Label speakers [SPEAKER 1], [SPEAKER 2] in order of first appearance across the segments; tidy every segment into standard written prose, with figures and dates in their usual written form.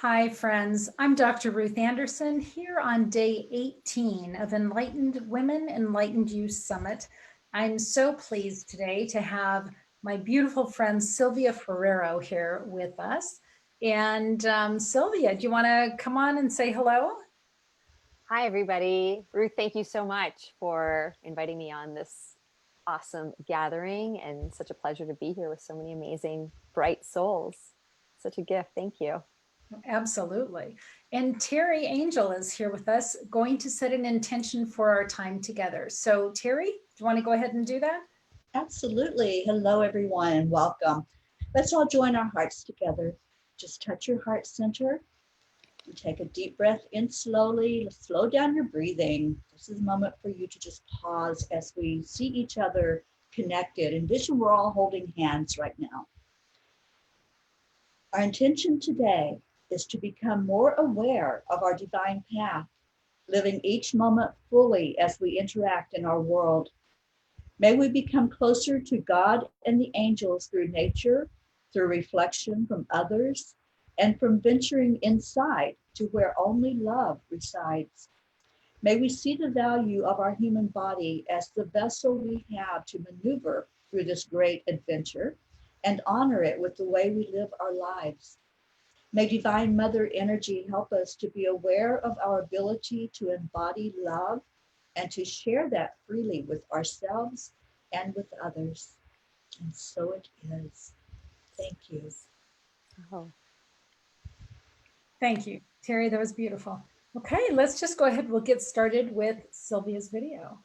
[SPEAKER 1] Hi, friends. I'm Dr. Ruth Anderson here on day 18 of Enlightened Women, Enlightened Youth Summit. I'm so pleased today to have my beautiful friend Sylvia Ferrero here with us. And Sylvia, do you want to come on and say hello?
[SPEAKER 2] Hi, everybody. Ruth, thank you so much for inviting me on this awesome gathering, and such a pleasure to be here with so many amazing, bright souls. Such a gift. Thank you.
[SPEAKER 1] Absolutely. And Terry Angel is here with us, going to set an intention for our time together. So Terry, do you want to go ahead and do that?
[SPEAKER 3] Absolutely. Hello, everyone, and welcome. Let's all join our hearts together. Just touch your heart center and take a deep breath in slowly. Slow down your breathing. This is a moment for you to just pause as we see each other connected. Envision we're all holding hands right now. Our intention today is to become more aware of our divine path, living each moment fully as we interact in our world. May we become closer to God and the angels through nature, through reflection from others, and from venturing inside to where only love resides. May we see the value of our human body as the vessel we have to maneuver through this great adventure and honor it with the way we live our lives. May Divine Mother Energy help us to be aware of our ability to embody love and to share that freely with ourselves and with others. And so it is. Thank you.
[SPEAKER 2] Oh.
[SPEAKER 1] Thank you, Terry. That was beautiful. Okay, let's just go ahead. We'll get started with Sylvia's video.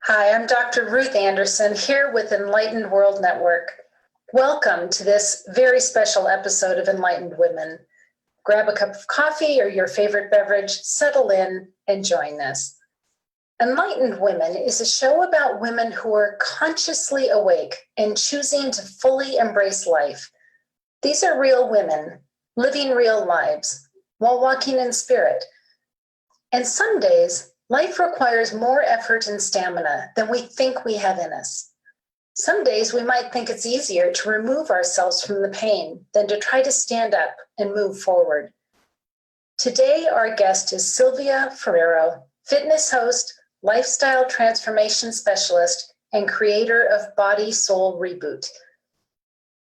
[SPEAKER 1] Hi, I'm Dr. Ruth Anderson here with Enlightened World Network. Welcome to this very special episode of Enlightened Women. Grab a cup of coffee or your favorite beverage, settle in, and join us. Enlightened Women is a show about women who are consciously awake and choosing to fully embrace life. These are real women living real lives while walking in spirit. And some days, life requires more effort and stamina than we think we have in us. Some days we might think it's easier to remove ourselves from the pain than to try to stand up and move forward. Today, our guest is Sylvia Ferrero, fitness host, lifestyle transformation specialist, and creator of Body Soul Reboot.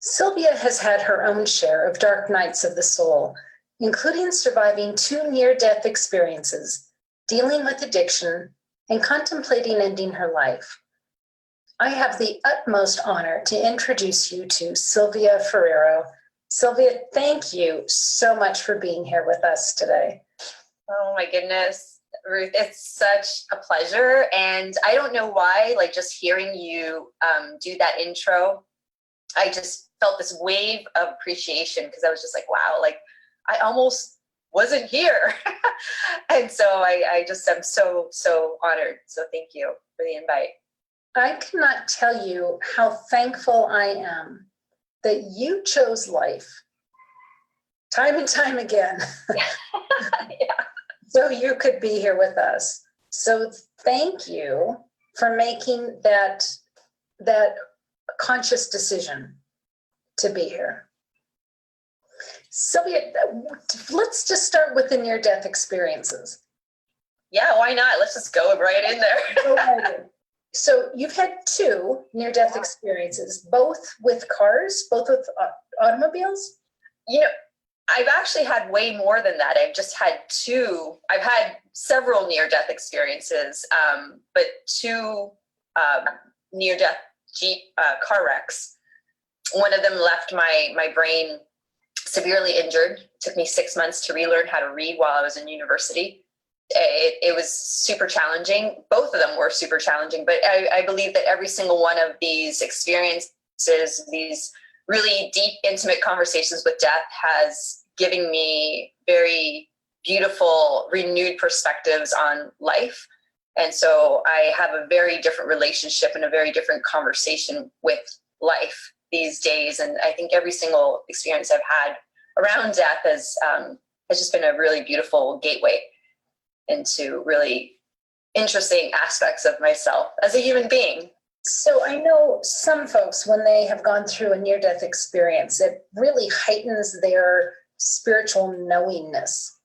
[SPEAKER 1] Sylvia has had her own share of dark nights of the soul, including surviving 2 near-death experiences, dealing with addiction, and contemplating ending her life. I have the utmost honor to introduce you to Sylvia Ferrero. Sylvia, thank you so much for being here with us today.
[SPEAKER 4] Oh my goodness, Ruth, it's such a pleasure. And I don't know why, like just hearing you do that intro, I just felt this wave of appreciation because I was just like, wow, like I almost wasn't here. And so I just am so, so honored. So thank you for the invite.
[SPEAKER 1] I cannot tell you how thankful I am that you chose life time and time again.
[SPEAKER 4] Yeah.
[SPEAKER 1] So you could be here with us. So thank you for making that conscious decision to be here. Sylvia, let's just start with the near-death experiences.
[SPEAKER 4] Yeah, why not? Let's just go right in there.
[SPEAKER 1] So you've had 2 near-death experiences, both with cars, both with automobiles?
[SPEAKER 4] You know, I've actually had way more than that. I've just had 2. I've had several near-death experiences, but 2 near-death Jeep car wrecks. One of them left my brain severely injured. It took me 6 months to relearn how to read while I was in university. It was super challenging. Both of them were super challenging, but I believe that every single one of these experiences, these really deep, intimate conversations with death has given me very beautiful, renewed perspectives on life. And so I have a very different relationship and a very different conversation with life these days. And I think every single experience I've had around death has has just been a really beautiful gateway into really interesting aspects of myself as a human being.
[SPEAKER 1] So I know some folks, when they have gone through a near-death experience, it really heightens their spiritual knowingness.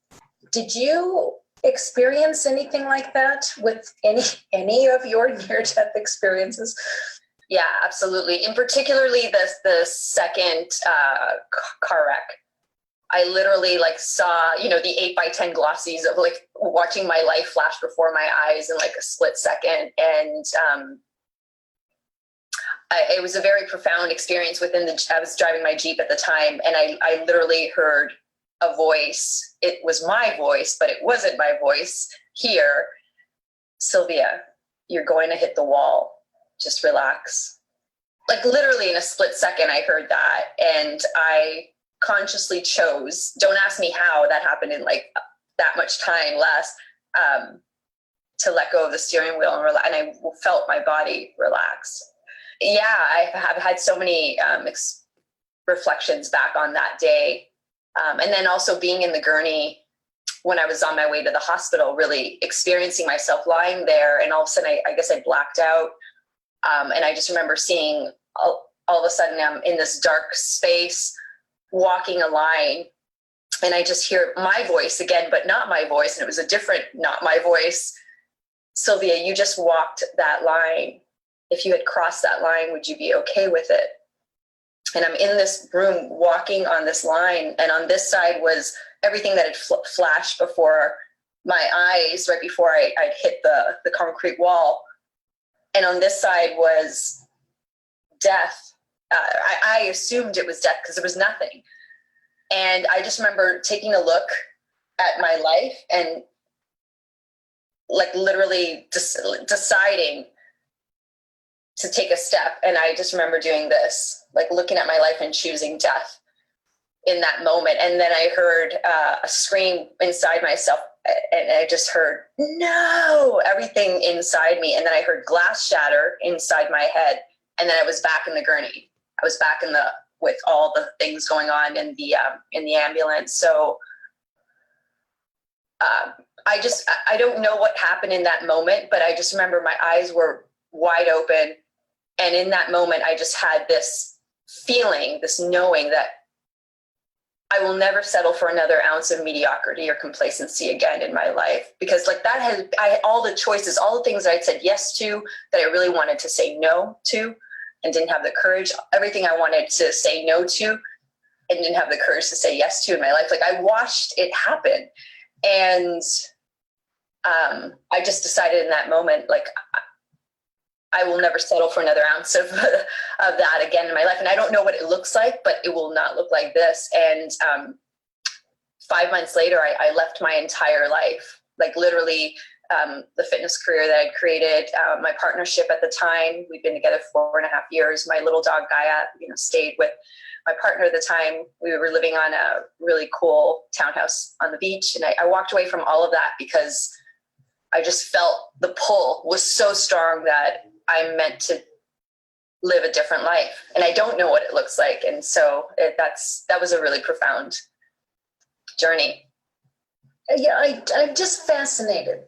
[SPEAKER 1] Did you experience anything like that with any of your near-death experiences?
[SPEAKER 4] Yeah, absolutely. And particularly the second car wreck. I literally like saw, the 8x10 glossies of like watching my life flash before my eyes in like a split second. And it was a very profound experience I was driving my Jeep at the time, and I literally heard a voice. It was my voice, but it wasn't my voice here. Sylvia, you're going to hit the wall. Just relax. Like literally in a split second, I heard that. And I consciously chose, don't ask me how that happened in like that much time less, to let go of the steering wheel and I felt my body relax. Yeah, I have had so many reflections back on that day. And then also being in the gurney when I was on my way to the hospital, really experiencing myself lying there. And all of a sudden, I guess I blacked out. And I just remember seeing all of a sudden I'm in this dark space, walking a line. And I just hear my voice again, but not my voice. And it was a different, not my voice. Sylvia, you just walked that line. If you had crossed that line, would you be okay with it? And I'm in this room walking on this line. And on this side was everything that had flashed before my eyes right before I'd hit the concrete wall. And on this side was death. I assumed it was death because there was nothing. And I just remember taking a look at my life and like literally deciding to take a step. And I just remember doing this, like looking at my life and choosing death in that moment. And then I heard a scream inside myself, and I just heard, no, everything inside me. And then I heard glass shatter inside my head. And then I was back in the gurney. I was back with all the things going on in the ambulance. So I don't know what happened in that moment, but I just remember my eyes were wide open. And in that moment, I just had this feeling, this knowing that I will never settle for another ounce of mediocrity or complacency again in my life. Because like that had all the choices, all the things that I'd said yes to, that I really wanted to say no to and didn't have the courage, everything I wanted to say no to and didn't have the courage to say yes to in my life. Like I watched it happen. And I just decided in that moment, like, I will never settle for another ounce of that again in my life. And I don't know what it looks like, but it will not look like this. And 5 months later, I left my entire life, like literally the fitness career that I'd created, my partnership at the time. We'd been together 4.5 years. My little dog, Gaia, stayed with my partner at the time. We were living on a really cool townhouse on the beach. And I walked away from all of that because I just felt the pull was so strong that I'm meant to live a different life. And I don't know what it looks like. And so that was a really profound journey.
[SPEAKER 1] Yeah, I'm just fascinated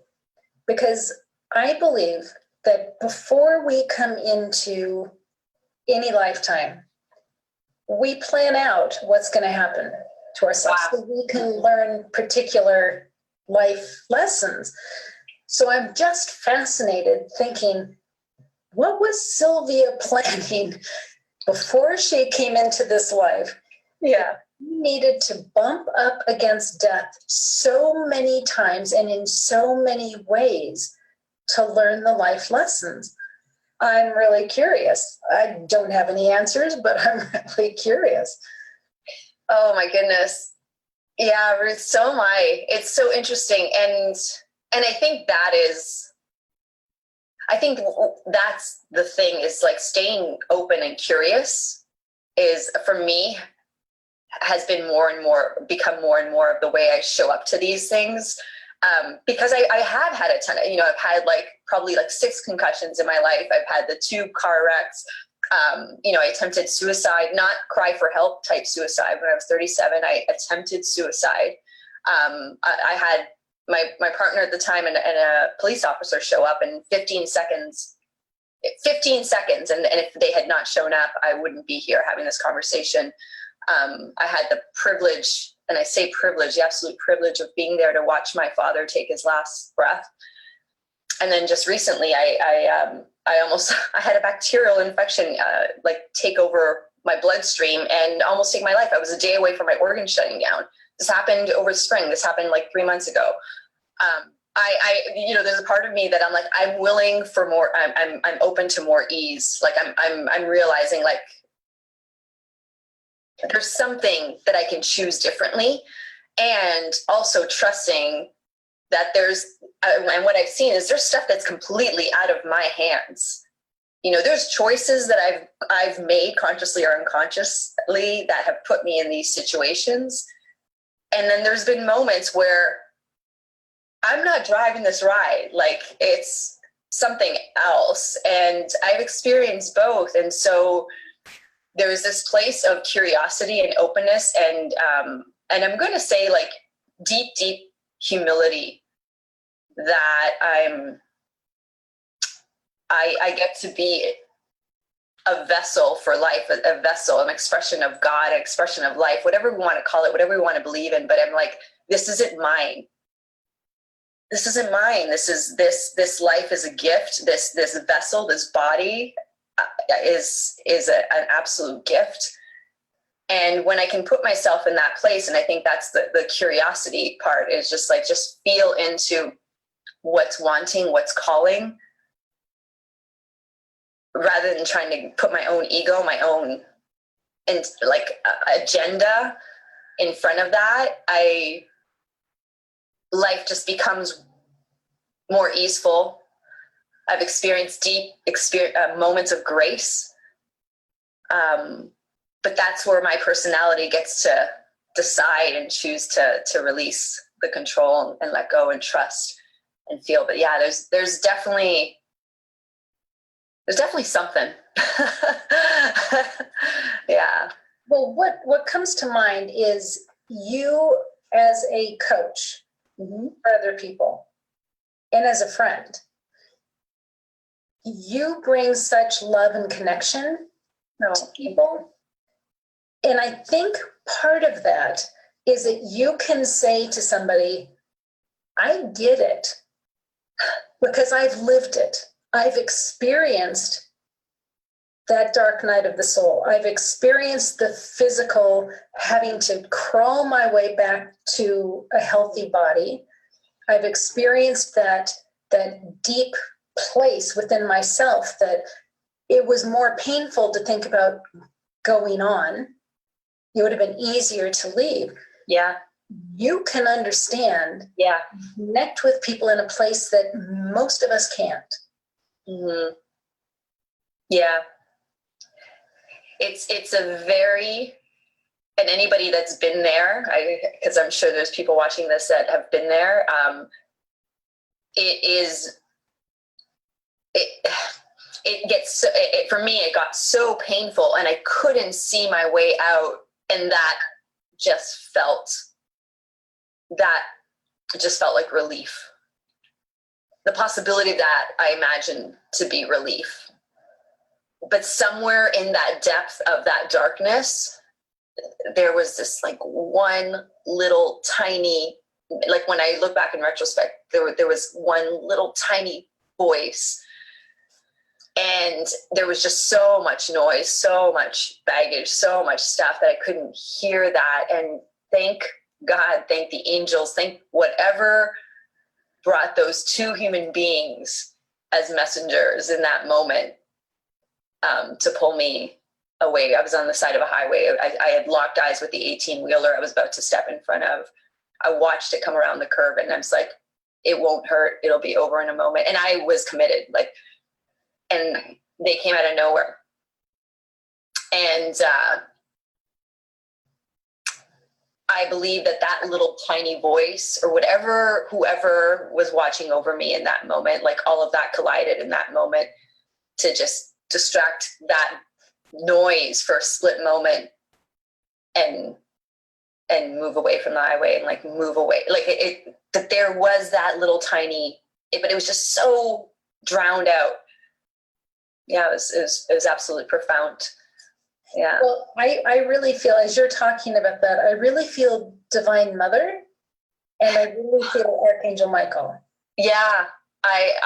[SPEAKER 1] because I believe that before we come into any lifetime, we plan out what's going to happen to ourselves.
[SPEAKER 4] Wow.
[SPEAKER 1] So we can learn particular life lessons. So I'm just fascinated thinking, what was Sylvia planning before she came into this life?
[SPEAKER 4] Yeah.
[SPEAKER 1] She needed to bump up against death so many times and in so many ways to learn the life lessons. I'm really curious. I don't have any answers, but I'm really curious.
[SPEAKER 4] Oh my goodness. Yeah, Ruth, so am I. It's so interesting. And I think that's the thing, is like staying open and curious is, for me, has been become more and more of the way I show up to these things. Because I have had a ton of, I've had probably 6 concussions in my life. I've had the 2 car wrecks. I attempted suicide, not cry for help type suicide. When I was 37, I attempted suicide. I had my partner at the time and a police officer show up in 15 seconds. And if they had not shown up, I wouldn't be here having this conversation. I had the privilege, and I say privilege, the absolute privilege of being there to watch my father take his last breath. And then just recently, I had a bacterial infection, take over my bloodstream and almost take my life. I was a day away from my organs shutting down. This happened over the spring. This happened like 3 months ago. There's a part of me that I'm like, I'm willing for more. I'm open to more ease. Like I'm realizing like there's something that I can choose differently, and also trusting that and what I've seen is there's stuff that's completely out of my hands. There's choices that I've made consciously or unconsciously that have put me in these situations. And then there's been moments where I'm not driving this ride, like it's something else. And I've experienced both. And so there's this place of curiosity and openness and I'm going to say like deep humility that I get to be a vessel for life, a vessel, an expression of God, an expression of life, whatever we want to call it, whatever we want to believe in. But I'm like, this isn't mine. This isn't mine. This life is a gift. This vessel, this body is an absolute gift. And when I can put myself in that place, and I think that's the curiosity part, is just feel into what's wanting, what's calling, rather than trying to put my own ego, my own agenda in front of that. Life just becomes more easeful. I've experienced deep moments of grace. But that's where my personality gets to decide and choose to release the control and let go and trust and feel. But yeah, there's definitely something. Yeah.
[SPEAKER 1] Well, what comes to mind is you as a coach for other people and as a friend. You bring such love and connection to people. And I think part of that is that you can say to somebody, I get it because I've lived it. I've experienced that dark night of the soul. I've experienced the physical having to crawl my way back to a healthy body. I've experienced that deep place within myself that it was more painful to think about going on. It would have been easier to leave.
[SPEAKER 4] Yeah.
[SPEAKER 1] You can understand, connect with people in a place that most of us can't.
[SPEAKER 4] Mm-hmm. Yeah. It's a very, and anybody that's been there, because I'm sure there's people watching this that have been there, for me, it got so painful and I couldn't see my way out. And that just felt like relief. The possibility of that I imagined to be relief. But somewhere in that depth of that darkness, there was this like one little tiny, like when I look back in retrospect, there was one little tiny voice. And there was just so much noise, so much baggage, so much stuff that I couldn't hear that. And thank God, thank the angels, thank whatever brought those two human beings as messengers in that moment to pull me away. I was on the side of a highway. I had locked eyes with the 18-wheeler I was about to step in front of. I watched it come around the curve and I was like, it won't hurt. It'll be over in a moment. And I was committed, and they came out of nowhere. And I believe that little tiny voice or whoever was watching over me in that moment, like all of that collided in that moment to just distract that noise for a split moment and and move away from the highway and like move away. Like that there was that little tiny, but it was just so drowned out. Yeah, it was absolutely profound. Yeah.
[SPEAKER 1] Well, I really feel, as you're talking about that, I really feel Divine Mother, and I really feel Archangel Michael.
[SPEAKER 4] Yeah,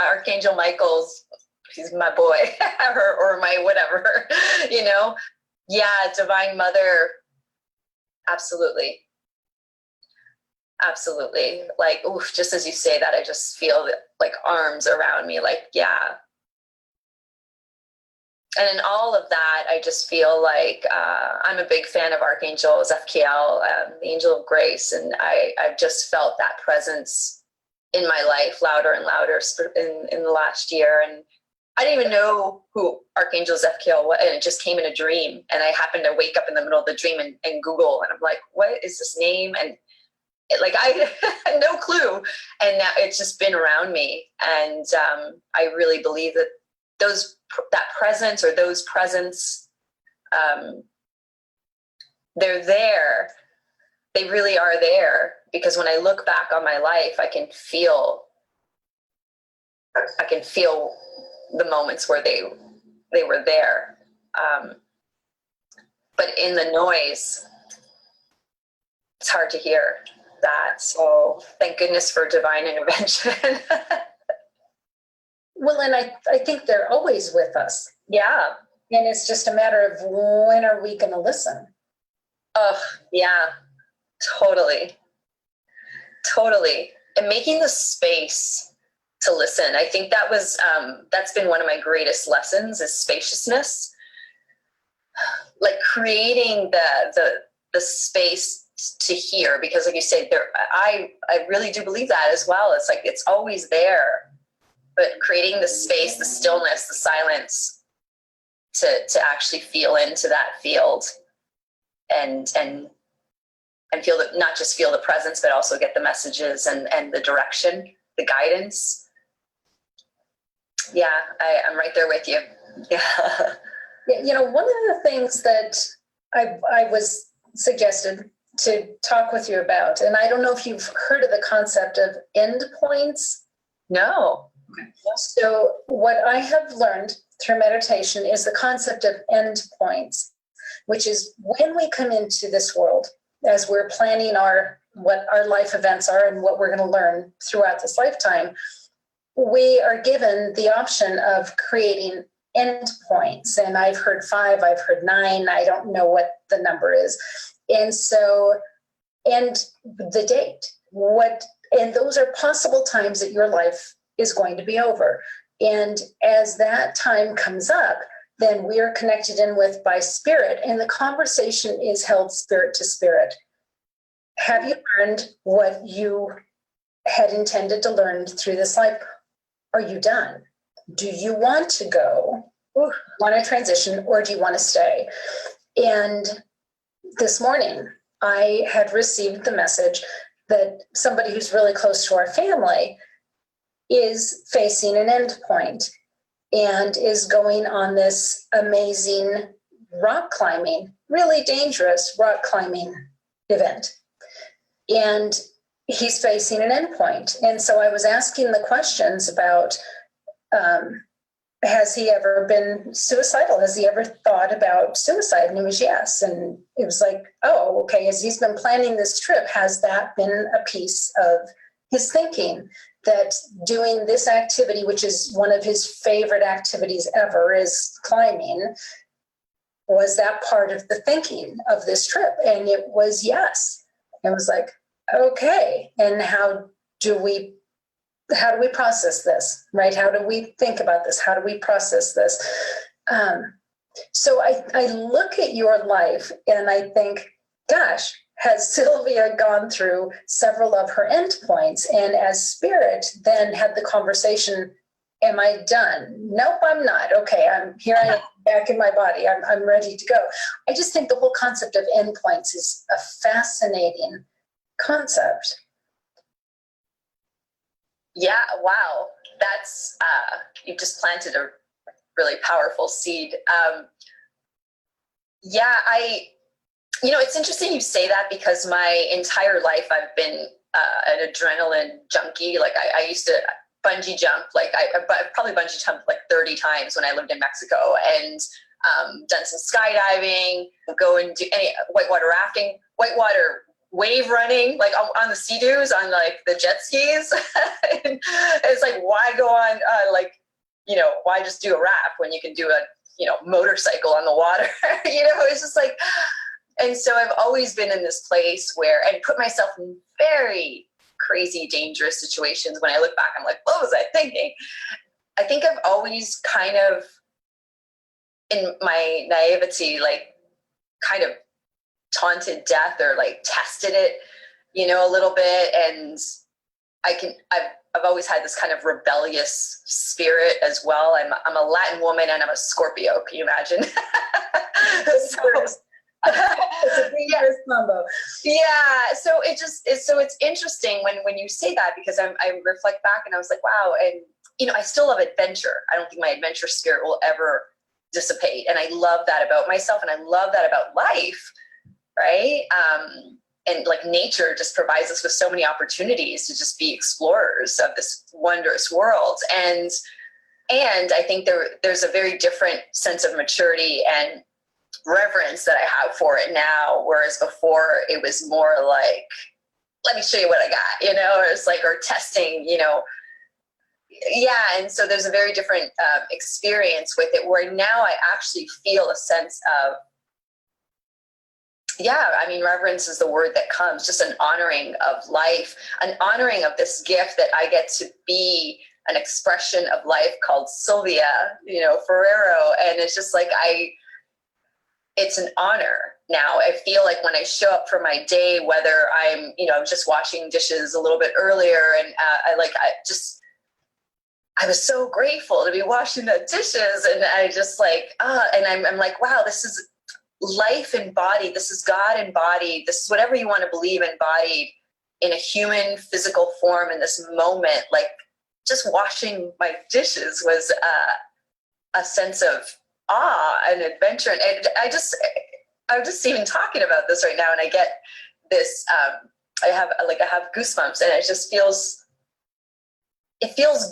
[SPEAKER 4] Archangel Michael's, he's my boy, or my whatever, you know. Yeah, Divine Mother, absolutely, absolutely. Like, oof, just as you say that, I just feel like arms around me. Like, yeah. And in all of that, I just feel like I'm a big fan of Archangel Zephiel, the Angel of Grace, and I've just felt that presence in my life louder and louder in the last year. And I didn't even know who Archangel Zephiel was, and it just came in a dream. And I happened to wake up in the middle of the dream and Google, and I'm like, what is this name? And I had no clue. And now it's just been around me. And I really believe that that presence or those presence, they're there. They really are there, because when I look back on my life, I can feel the moments where they were there. But in the noise, it's hard to hear that. So thank goodness for divine intervention.
[SPEAKER 1] Well, and I think they're always with us.
[SPEAKER 4] Yeah.
[SPEAKER 1] And it's just a matter of when are we going to listen?
[SPEAKER 4] Oh, yeah, totally. Totally. And making the space to listen. I think that's been one of my greatest lessons, is spaciousness. Like creating the space to hear, because like you said, I really do believe that as well. It's like, it's always there, but creating the space, the stillness, the silence to actually feel into that field and feel that, not just feel the presence, but also get the messages and the direction, the guidance. Yeah, I'm right there with you. Yeah.
[SPEAKER 1] You know, one of the things that I was suggested to talk with you about, and I don't know if you've heard of the concept of endpoints.
[SPEAKER 4] No.
[SPEAKER 1] Okay. So what I have learned through meditation is the concept of endpoints, which is when we come into this world, as we're planning what our life events are and what we're going to learn throughout this lifetime, we are given the option of creating endpoints. And I've heard 5, I've heard 9, I don't know what the number is. And so, and the date, and those are possible times that your life is going to be over. And as that time comes up, then we are connected in with by spirit, and the conversation is held spirit to spirit. Have you learned what you had intended to learn through this life? Are you done? Do you want to go? Want to transition, or do you want to stay? And this morning, I had received the message that somebody who's really close to our family is facing an end point and is going on this amazing rock climbing, really dangerous rock climbing event. And he's facing an endpoint. And so I was asking the questions about, has he ever been suicidal? Has he ever thought about suicide? And it was yes. And it was like, oh, okay, as he's been planning this trip, has that been a piece of his thinking? That doing this activity, which is one of his favorite activities ever, is climbing, was that part of the thinking of this trip? And it was yes. It was like, okay, and how do we process this, right? How do we think about this? How do we process this? So I look at your life and I think, gosh, has Sylvia gone through several of her endpoints? And as spirit then had the conversation, am I done? Nope, I'm not. Okay, I'm here. I am back in my body. I'm ready to go. I just think the whole concept of endpoints is a fascinating concept.
[SPEAKER 4] Yeah, wow. That's, you just planted a really powerful seed. Yeah, It's interesting you say that, because my entire life I've been an adrenaline junkie. Like I used to bungee jump. Like I probably bungee jumped like 30 times when I lived in Mexico, and done some skydiving, go and do any whitewater rafting, whitewater wave running, like on the sea-doos, on like the jet skis. It's like, why go on why just do a raft when you can do a motorcycle on the water? It's just like, and so I've always been in this place where I put myself in very crazy, dangerous situations. When I look back, I'm like, what was I thinking? I think I've always kind of, in my naivety, like kind of taunted death, or like tested it, a little bit. And I've always had this kind of rebellious spirit as well. I'm a Latin woman, and I'm a Scorpio. Can you imagine?
[SPEAKER 1] It's a dangerous combo.
[SPEAKER 4] Yeah. So it's interesting when you say that, because I reflect back and I was like, wow. And, I still love adventure. I don't think my adventure spirit will ever dissipate. And I love that about myself, and I love that about life. Right. And like nature just provides us with so many opportunities to just be explorers of this wondrous world. And I think there's a very different sense of maturity and reverence that I have for it now, whereas before it was more like, let me show you what I got, or it's like, or testing, yeah. And so there's a very different experience with it, where now I actually feel a sense of, reverence is the word that comes, just an honoring of life, an honoring of this gift that I get to be an expression of life called Sylvia, Ferrero. And it's just like, it's an honor now. I feel like when I show up for my day, whether I'm, just washing dishes a little bit earlier, and I was so grateful to be washing the dishes, and I just like, and I'm like, wow, this is life embodied. This is God embodied. This is whatever you want to believe, embodied in a human physical form in this moment. Like, just washing my dishes was a sense of awe and adventure. And I'm just even talking about this right now, and I get this, I have goosebumps, and it just feels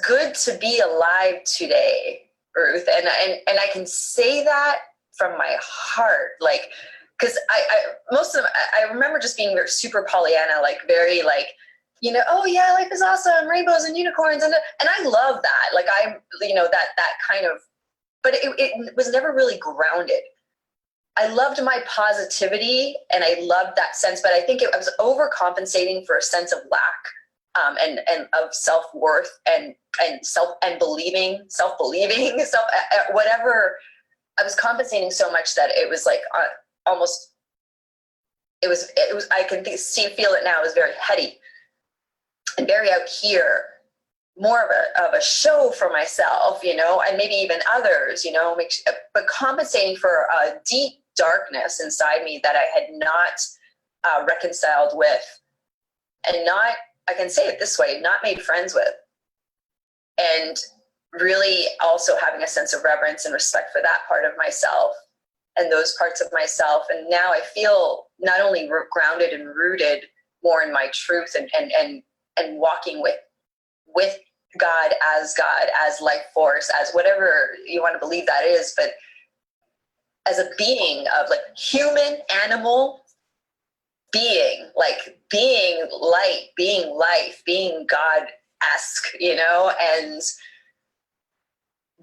[SPEAKER 4] good to be alive today, Ruth. And I can say that from my heart, like, because I remember just being super Pollyanna, like very like, oh yeah, life is awesome, rainbows and unicorns, and I love that. Like I'm, that kind of, but it was never really grounded. I loved my positivity, and I loved that sense, but I think I was overcompensating for a sense of lack, and of self-worth and self-believing, whatever. I was compensating so much that it was like almost, it was, I can feel it now. It was very heady and very out here, more of a show for myself, and maybe even others, but compensating for a deep darkness inside me that I had not reconciled with, and not, I can say it this way, not made friends with. And really also having a sense of reverence and respect for that part of myself and those parts of myself. And now I feel not only grounded and rooted more in my truth, and walking with God, as life force, as whatever you want to believe that is, but as a being of like human, animal being, like being light, being life, being God-esque, and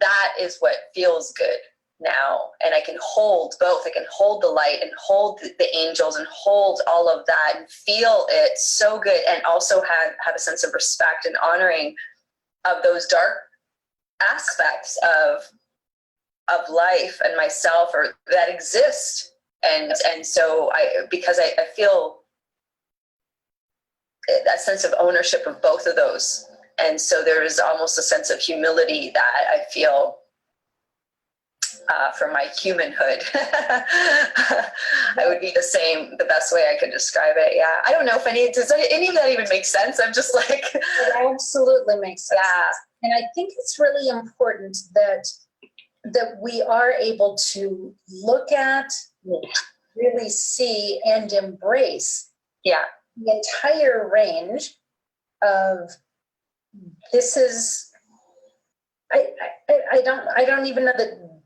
[SPEAKER 4] that is what feels good now. And I can hold both. I can hold the light and hold the angels and hold all of that and feel it so good, and also have a sense of respect and honoring of those dark aspects of life and myself, or that exist. And so because I feel that sense of ownership of both of those. And so there is almost a sense of humility that I feel from my humanhood. I would be the best way I could describe it. Yeah. I don't know if does any of that even make sense? I'm just like.
[SPEAKER 1] It absolutely makes sense.
[SPEAKER 4] Yeah.
[SPEAKER 1] And I think it's really important that we are able to look at, really see and embrace
[SPEAKER 4] Yeah.
[SPEAKER 1] the entire range of this is, I don't even know that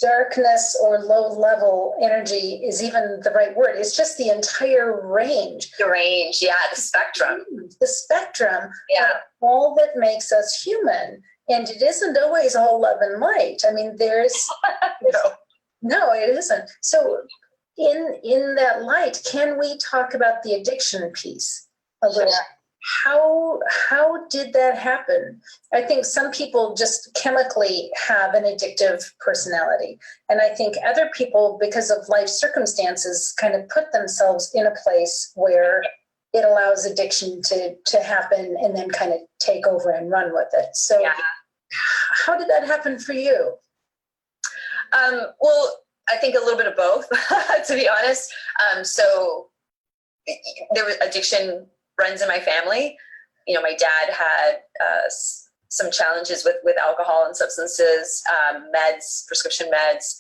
[SPEAKER 1] darkness or low level energy is even the right word. It's just the entire range.
[SPEAKER 4] The range, yeah, the spectrum.
[SPEAKER 1] The spectrum
[SPEAKER 4] Yeah.
[SPEAKER 1] of all that makes us human. And it isn't always all love and light. I mean, no, it isn't. So in that light, can we talk about the addiction piece a little?
[SPEAKER 4] Sure.
[SPEAKER 1] How did that happen? I think some people just chemically have an addictive personality. And I think other people, because of life circumstances, kind of put themselves in a place where it allows addiction to happen and then kind of take over and run with it. So how did that happen for you?
[SPEAKER 4] Well, I think a little bit of both, to be honest. So there was addiction runs in my family. You know, my dad had some challenges with alcohol and substances, meds, prescription meds.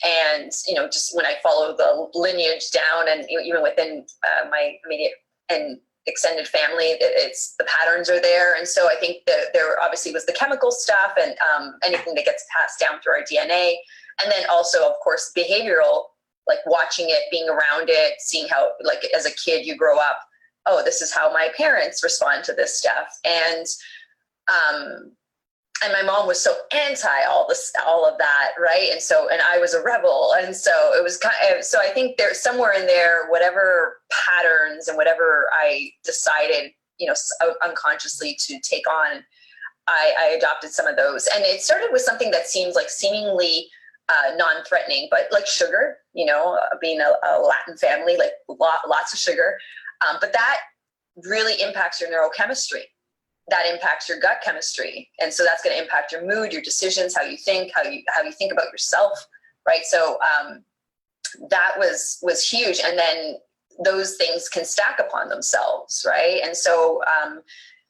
[SPEAKER 4] And, you know, just when I follow the lineage down and even within my immediate and extended family, it's the patterns are there. And so I think that there obviously was the chemical stuff and anything that gets passed down through our DNA. And then also, of course, behavioral, like watching it, being around it, seeing how, like as a kid, you grow up, oh, this is how my parents respond to this stuff. And my mom was so anti all of that, right? And I was a rebel. And so it was so I think there's somewhere in there, whatever patterns and whatever I decided, you know, unconsciously to take on, I adopted some of those. And it started with something that seems like seemingly non-threatening, but like sugar, you know, being a Latin family, like lots of sugar. But that really impacts your neurochemistry. That impacts your gut chemistry. And so that's going to impact your mood, your decisions, how you think about yourself. Right. So that was huge. And then those things can stack upon themselves. Right. And so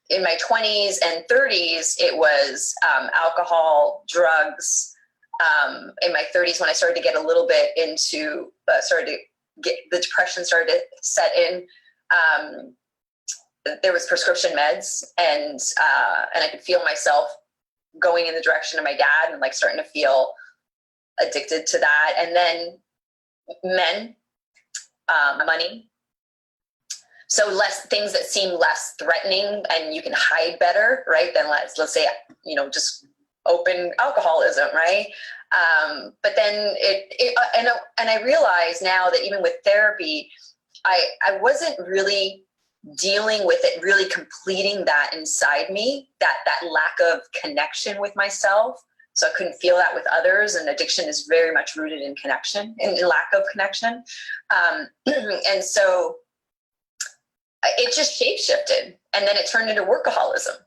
[SPEAKER 4] in my 20s and 30s, it was alcohol, drugs. In my 30s, when I started to get a little bit into, the depression started to set in, there was prescription meds and I could feel myself going in the direction of my dad and like starting to feel addicted to that. And then men, money. So less things that seem less threatening and you can hide better, right? Than let's say, you know, just open alcoholism, right? But then and I realize now that even with therapy, I wasn't really dealing with it, really completing that inside me, that lack of connection with myself. So I couldn't feel that with others. And addiction is very much rooted in connection and lack of connection. And so it just shape shifted, and then it turned into workaholism.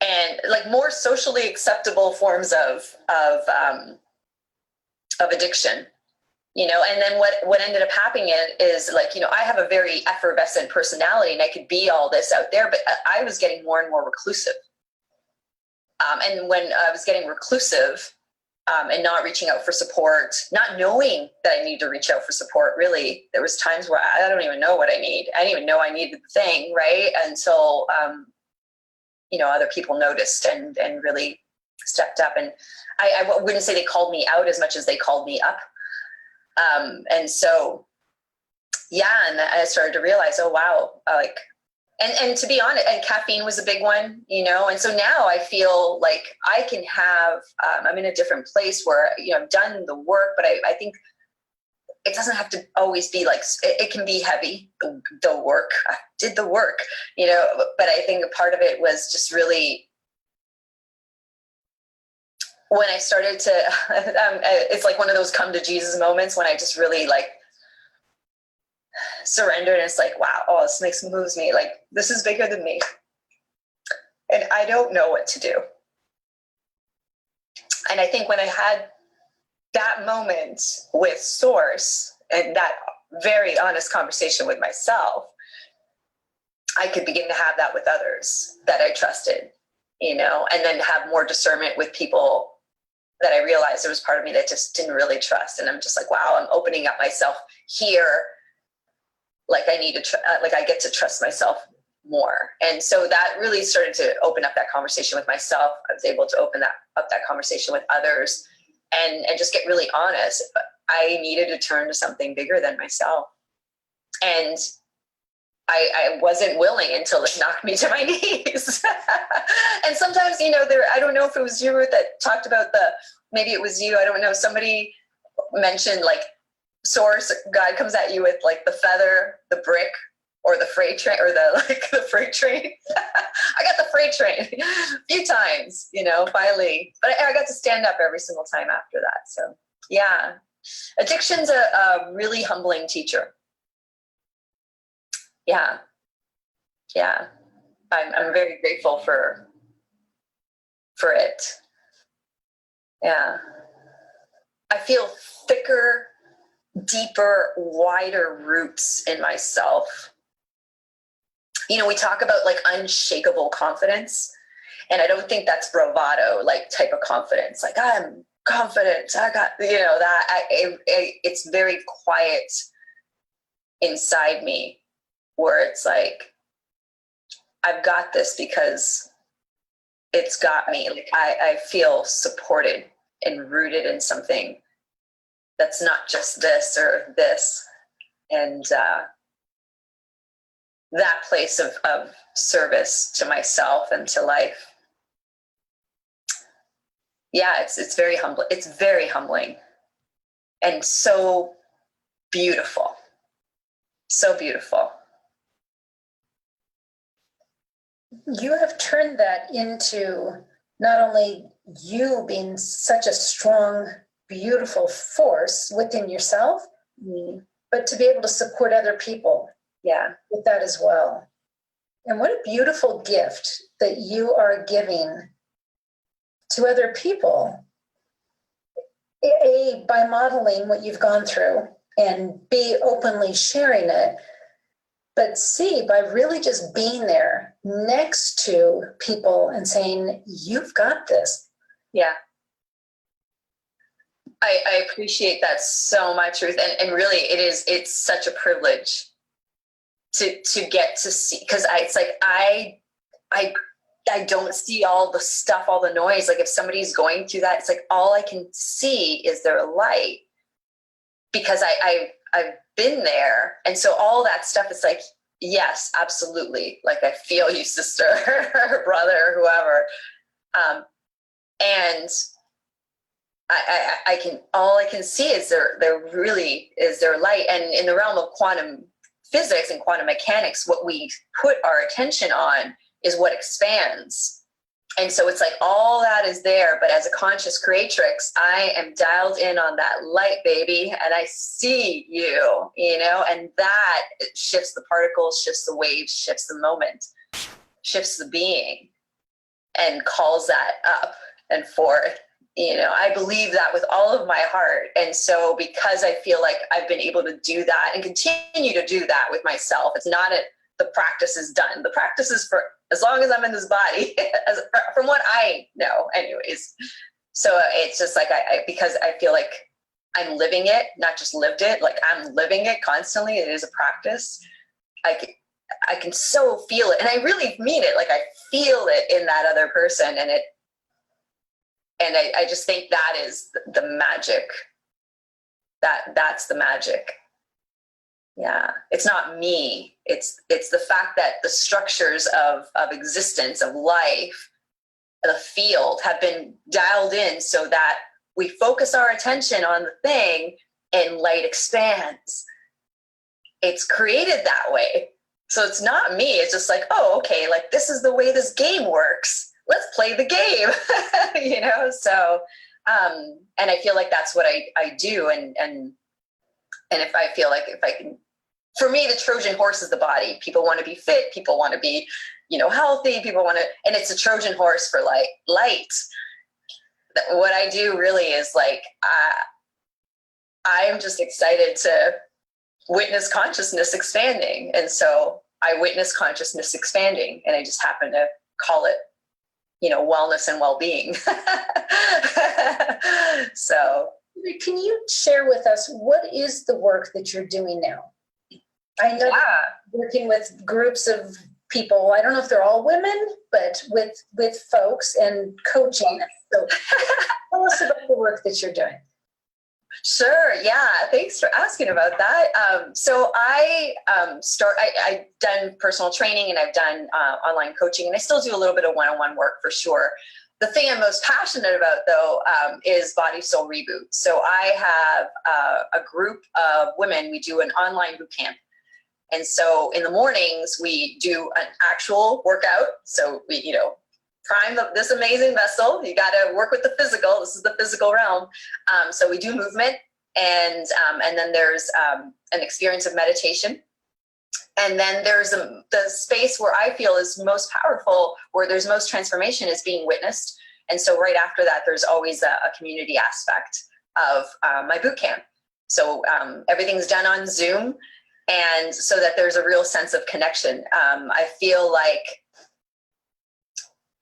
[SPEAKER 4] And like more socially acceptable forms of addiction, you know. And then what ended up happening is like, you know, I have a very effervescent personality, and I could be all this out there, but I was getting more and more reclusive. And when I was getting reclusive and not reaching out for support, not knowing that I need to reach out for support, really, there was times where I don't even know what I need. I didn't even know I needed the thing, right? Until you know, other people noticed and really stepped up. And I wouldn't say they called me out as much as they called me up. And so, yeah, and I started to realize, oh, wow, like, and to be honest, and caffeine was a big one, you know. And so now I feel like I can have, I'm in a different place where, you know, I've done the work, but I think it doesn't have to always be like, it can be heavy, the work. I did the work, you know, but I think a part of it was just really when I started to, it's like one of those come to Jesus moments when I just really like surrendered. And it's like, wow, oh, this moves me. Like, this is bigger than me. And I don't know what to do. And I think when I had that moment with Source and that very honest conversation with myself, I could begin to have that with others that I trusted, you know, and then have more discernment with people that I realized there was part of me that just didn't really trust. And I'm just like, wow, I'm opening up myself here. Like I need to, like I get to trust myself more. And so that really started to open up that conversation with myself. I was able to open up that conversation with others and just get really honest. I needed to turn to something bigger than myself. And I wasn't willing until it knocked me to my knees. And sometimes, you know, I don't know if it was you, Ruth, that talked about maybe it was you, I don't know, somebody mentioned like source, God comes at you with like the feather, the brick, or the freight train, or the freight train. I got the freight train a few times, you know, finally, but I got to stand up every single time after that. So yeah, addiction's a really humbling teacher. Yeah. Yeah. I'm very grateful for it. Yeah. I feel thicker, deeper, wider roots in myself. You know, we talk about like unshakable confidence, and I don't think that's bravado, like type of confidence. Like I'm confident. I got, you know, that it's very quiet inside me, where it's like, I've got this because it's got me. Like I feel supported and rooted in something that's not just this or this. And that place of service to myself and to life. Yeah, it's very humbling. It's very humbling and so beautiful. So beautiful.
[SPEAKER 1] You have turned that into not only you being such a strong, beautiful force within yourself, but to be able to support other people.
[SPEAKER 4] Yeah.
[SPEAKER 1] With that as well. And what a beautiful gift that you are giving to other people. A, by modeling what you've gone through, and B, openly sharing it. But C, by really just being there next to people and saying, you've got this.
[SPEAKER 4] Yeah. I appreciate that so much, Ruth. And really it's such a privilege to get to see, because it's like I don't see all the stuff, all the noise. Like if somebody's going through that, it's like all I can see is their light, because I've been there. And so all that stuff is like, yes, absolutely. Like I feel you, sister or brother or whoever. And I can, all I can see is there really is their light. And in the realm of quantum physics and quantum mechanics, what we put our attention on is what expands. And so it's like all that is there, but as a conscious creatrix, I am dialed in on that light, baby, and I see you, you know, and that shifts the particles, shifts the waves, shifts the moment, shifts the being, and calls that up and forth. You know, I believe that with all of my heart. And so because I feel like I've been able to do that and continue to do that with myself, it's not the practice is done. The practice is for as long as I'm in this body, from what I know anyways. So it's just like, because I feel like I'm living it, not just lived it, like I'm living it constantly. It is a practice. I can so feel it. And I really mean it. Like I feel it in that other person, and I just think that is the magic. That's the magic. Yeah, it's not me. It's the fact that the structures of existence, of life, the field have been dialed in so that we focus our attention on the thing and light expands. It's created that way. So it's not me. It's just like, oh, okay, like this is the way this game works. Let's play the game, you know? So, and I feel like that's what I do. And if I feel like if I can, for me, the Trojan horse is the body. People want to be fit. People want to be, you know, healthy. People want to, and it's a Trojan horse for like light. What I do really is like, I'm just excited to witness consciousness expanding. And so I witness consciousness expanding, and I just happen to call it wellness and well-being. So
[SPEAKER 1] can you share with us what is the work that you're doing now? I know you're working with groups of people. I don't know if they're all women, but with folks and coaching. So tell us about the work that you're doing.
[SPEAKER 4] Sure. Yeah. Thanks for asking about that. So I've done personal training and I've done online coaching, and I still do a little bit of one-on-one work for sure. The thing I'm most passionate about, though, is Body Soul Reboot. So I have a group of women. We do an online boot camp. And so in the mornings, we do an actual workout. So we, prime this amazing vessel. You got to work with the physical. This is the physical realm. So we do movement, and then there's an experience of meditation. And then there's the space where I feel is most powerful, where there's most transformation, is being witnessed. And so right after that, there's always a community aspect of my boot camp. So everything's done on Zoom, and so that there's a real sense of connection. I feel like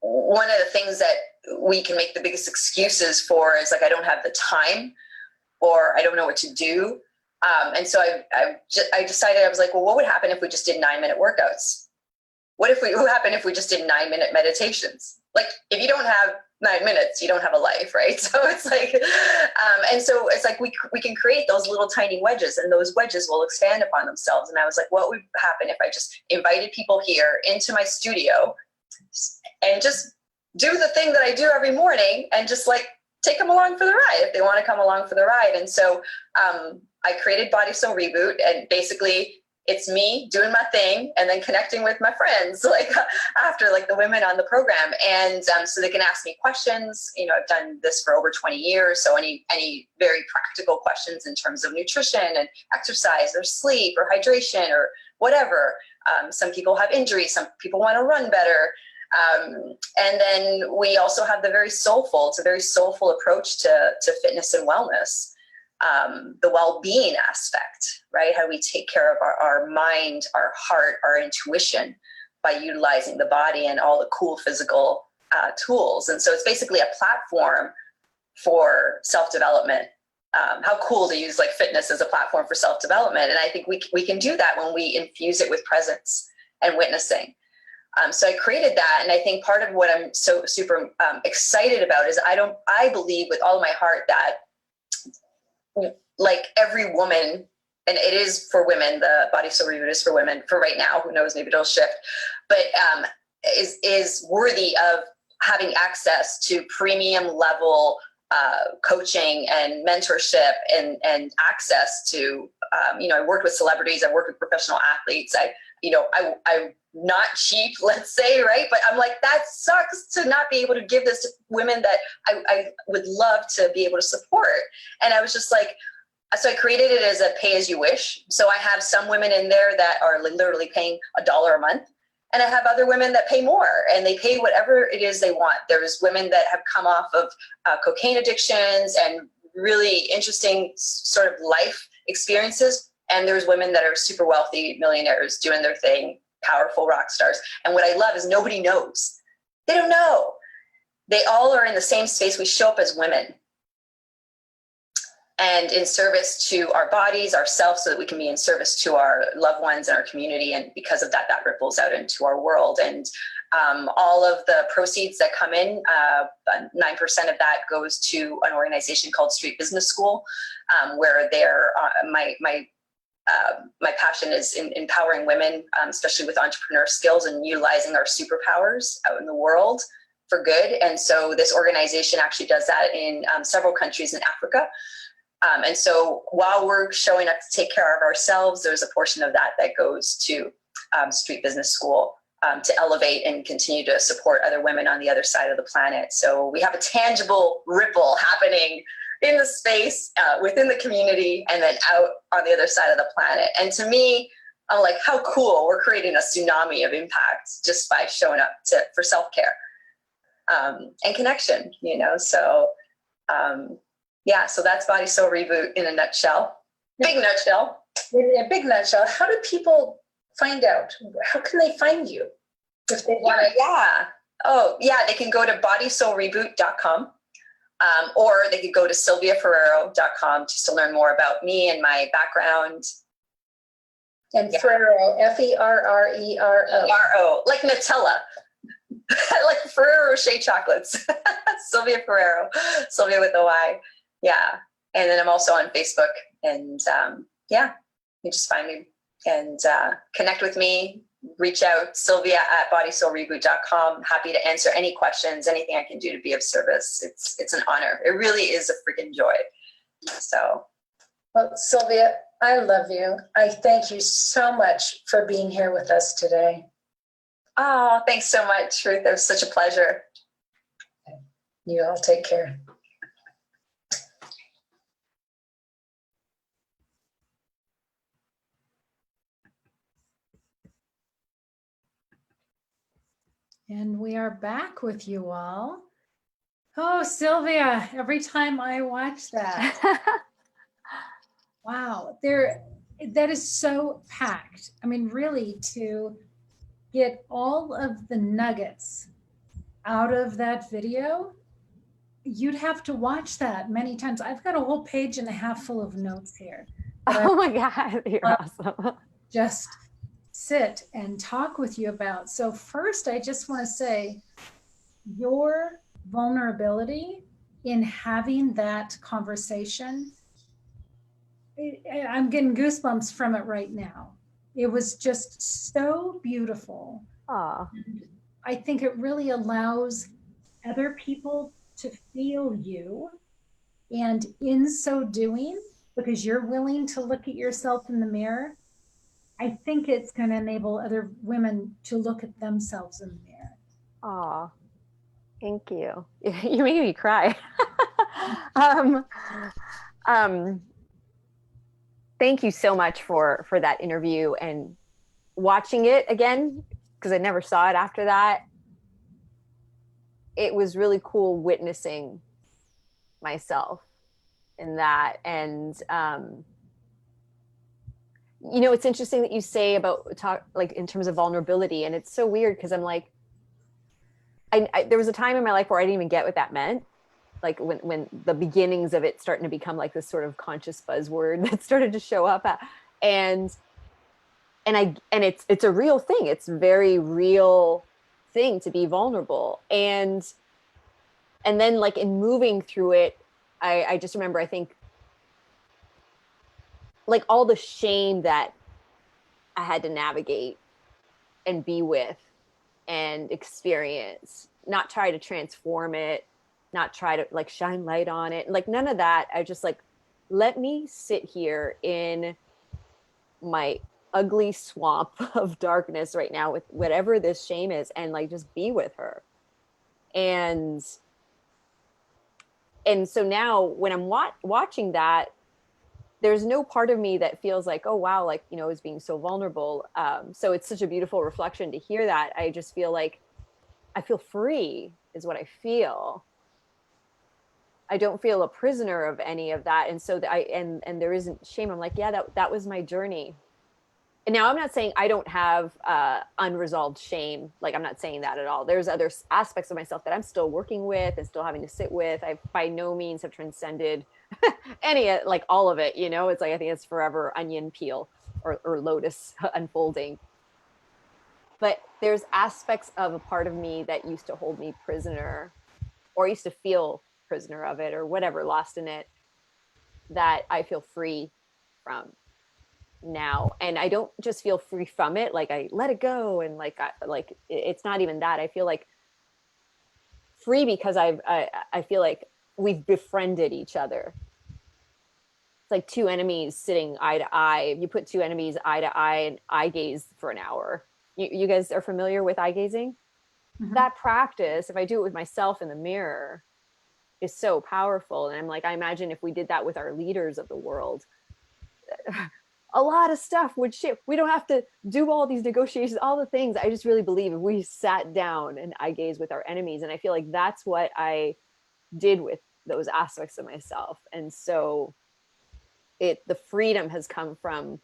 [SPEAKER 4] one of the things that we can make the biggest excuses for is like, I don't have the time, or I don't know what to do. And so I decided, I was like, well, what would happen if we just did 9-minute workouts? What happened if we just did 9-minute meditations? Like, if you don't have 9 minutes, you don't have a life, right? So it's like, and so it's like we can create those little tiny wedges, and those wedges will expand upon themselves. And I was like, what would happen if I just invited people here into my studio and just do the thing that I do every morning, and just like take them along for the ride if they want to come along for the ride? And so I created Body Soul Reboot, and basically it's me doing my thing and then connecting with my friends, like after, like the women on the program. And so they can ask me questions. I've done this for over 20 years. So any very practical questions in terms of nutrition and exercise or sleep or hydration or whatever. Some people have injuries. Some people want to run better. And then we also have it's a very soulful approach to fitness and wellness. The well-being aspect, right? How we take care of our mind, our heart, our intuition by utilizing the body and all the cool physical tools. And so it's basically a platform for self-development. How cool to use like fitness as a platform for self-development. And I think we can do that when we infuse it with presence and witnessing. So I created that. And I think part of what I'm so super excited about is I believe with all of my heart that, like, every woman, and it is for women, the Body Soul Reboot is for women for right now, who knows, maybe it'll shift, but is worthy of having access to premium level coaching and mentorship and access to, I worked with celebrities, I worked with professional athletes. I'm not cheap, let's say, right? But I'm like, that sucks to not be able to give this to women that I would love to be able to support. And I was just like, so I created it as a pay as you wish. So I have some women in there that are literally paying $1 a month. And I have other women that pay more, and they pay whatever it is they want. There's women that have come off of cocaine addictions and really interesting sort of life experiences. And there's women that are super wealthy millionaires doing their thing, powerful rock stars. And what I love is nobody knows. They don't know. They all are in the same space. We show up as women, and in service to our bodies, ourselves, so that we can be in service to our loved ones and our community. And because of that, that ripples out into our world. And all of the proceeds that come in, 9% of that goes to an organization called Street Business School, where my passion is in empowering women, especially with entrepreneur skills, and utilizing our superpowers out in the world for good. And so this organization actually does that in several countries in Africa. And so while we're showing up to take care of ourselves, there's a portion of that goes to Street Business School to elevate and continue to support other women on the other side of the planet. So we have a tangible ripple happening in the space, within the community, and then out on the other side of the planet. And to me, I'm like, how cool. We're creating a tsunami of impact just by showing up for self-care and connection, so yeah, so that's Body Soul Reboot in a nutshell. Big nutshell.
[SPEAKER 1] In a big nutshell, how do people find out? How can they find you if they want to?
[SPEAKER 4] Yeah. Oh, yeah, they can go to bodysoulreboot.com. Or they could go to sylviaferrero.com just to learn more about me and my background.
[SPEAKER 1] And Ferrero, Ferrero.
[SPEAKER 4] R-O, like Nutella, like Ferrero Rocher chocolates. Sylvia Ferrero, Sylvia with a Y. Yeah. And then I'm also on Facebook. And you just find me and connect with me. Reach out, Sylvia at bodysoulreboot.com. Happy to answer any questions, anything I can do to be of service. It's an honor. It really is a freaking joy. So,
[SPEAKER 1] well, Sylvia, I love you. I thank you so much for being here with us today.
[SPEAKER 4] oh, thanks so much, Ruth. It was such a pleasure.
[SPEAKER 1] You all take care.
[SPEAKER 5] And we are back with you all. Oh, Sylvia, every time I watch that, wow, that is so packed. I mean, really, to get all of the nuggets out of that video, you'd have to watch that many times. I've got a whole page and a half full of notes here.
[SPEAKER 2] Oh my God, you're awesome.
[SPEAKER 5] Just sit and talk with you about. So first, I just want to say your vulnerability in having that conversation, I'm getting goosebumps from it right now. It was just so beautiful.
[SPEAKER 2] Oh,
[SPEAKER 5] I think it really allows other people to feel you. And in so doing, because you're willing to look at yourself in the mirror, I think it's going to enable other women to look at themselves in the mirror.
[SPEAKER 2] oh, thank you. You're making me cry. um, thank you so much for that interview and watching it again, because I never saw it after that. It was really cool witnessing myself in that. And it's interesting that you say about like in terms of vulnerability, and it's so weird because I'm like, there was a time in my life where I didn't even get what that meant. Like when the beginnings of it starting to become like this sort of conscious buzzword that started to show up and it's a real thing. It's a very real thing to be vulnerable. And then like in moving through it, I just remember, I think like all the shame that I had to navigate and be with and experience, not try to transform it, not try to like shine light on it, like none of that. I just like, let me sit here in my ugly swamp of darkness right now with whatever this shame is, and like just be with her. And so now when I'm watching that, there's no part of me that feels like, oh wow, like, is being so vulnerable. So it's such a beautiful reflection to hear that. I just feel like I feel free is what I feel. I don't feel a prisoner of any of that. And so and there isn't shame. I'm like, yeah, that was my journey. And now I'm not saying I don't have unresolved shame. Like, I'm not saying that at all. There's other aspects of myself that I'm still working with and still having to sit with. I by no means have transcended like all of it, it's like, I think it's forever onion peel or lotus unfolding. But there's aspects of a part of me that used to hold me prisoner, or used to feel prisoner of it, or whatever, lost in it, that I feel free from now. And I don't just feel free from it, like I let it go, and like it's not even that. I feel like free because I feel like we've befriended each other. It's like two enemies sitting eye to eye. If you put two enemies eye to eye and eye gaze for an hour, you guys are familiar with eye gazing? Mm-hmm. That practice, if I do it with myself in the mirror, is so powerful. And I'm like, I imagine if we did that with our leaders of the world, a lot of stuff would shift. We don't have to do all these negotiations, all the things. I just really believe if we sat down and eye gaze with our enemies, and I feel like that's what I did with those aspects of myself. And so the freedom has come from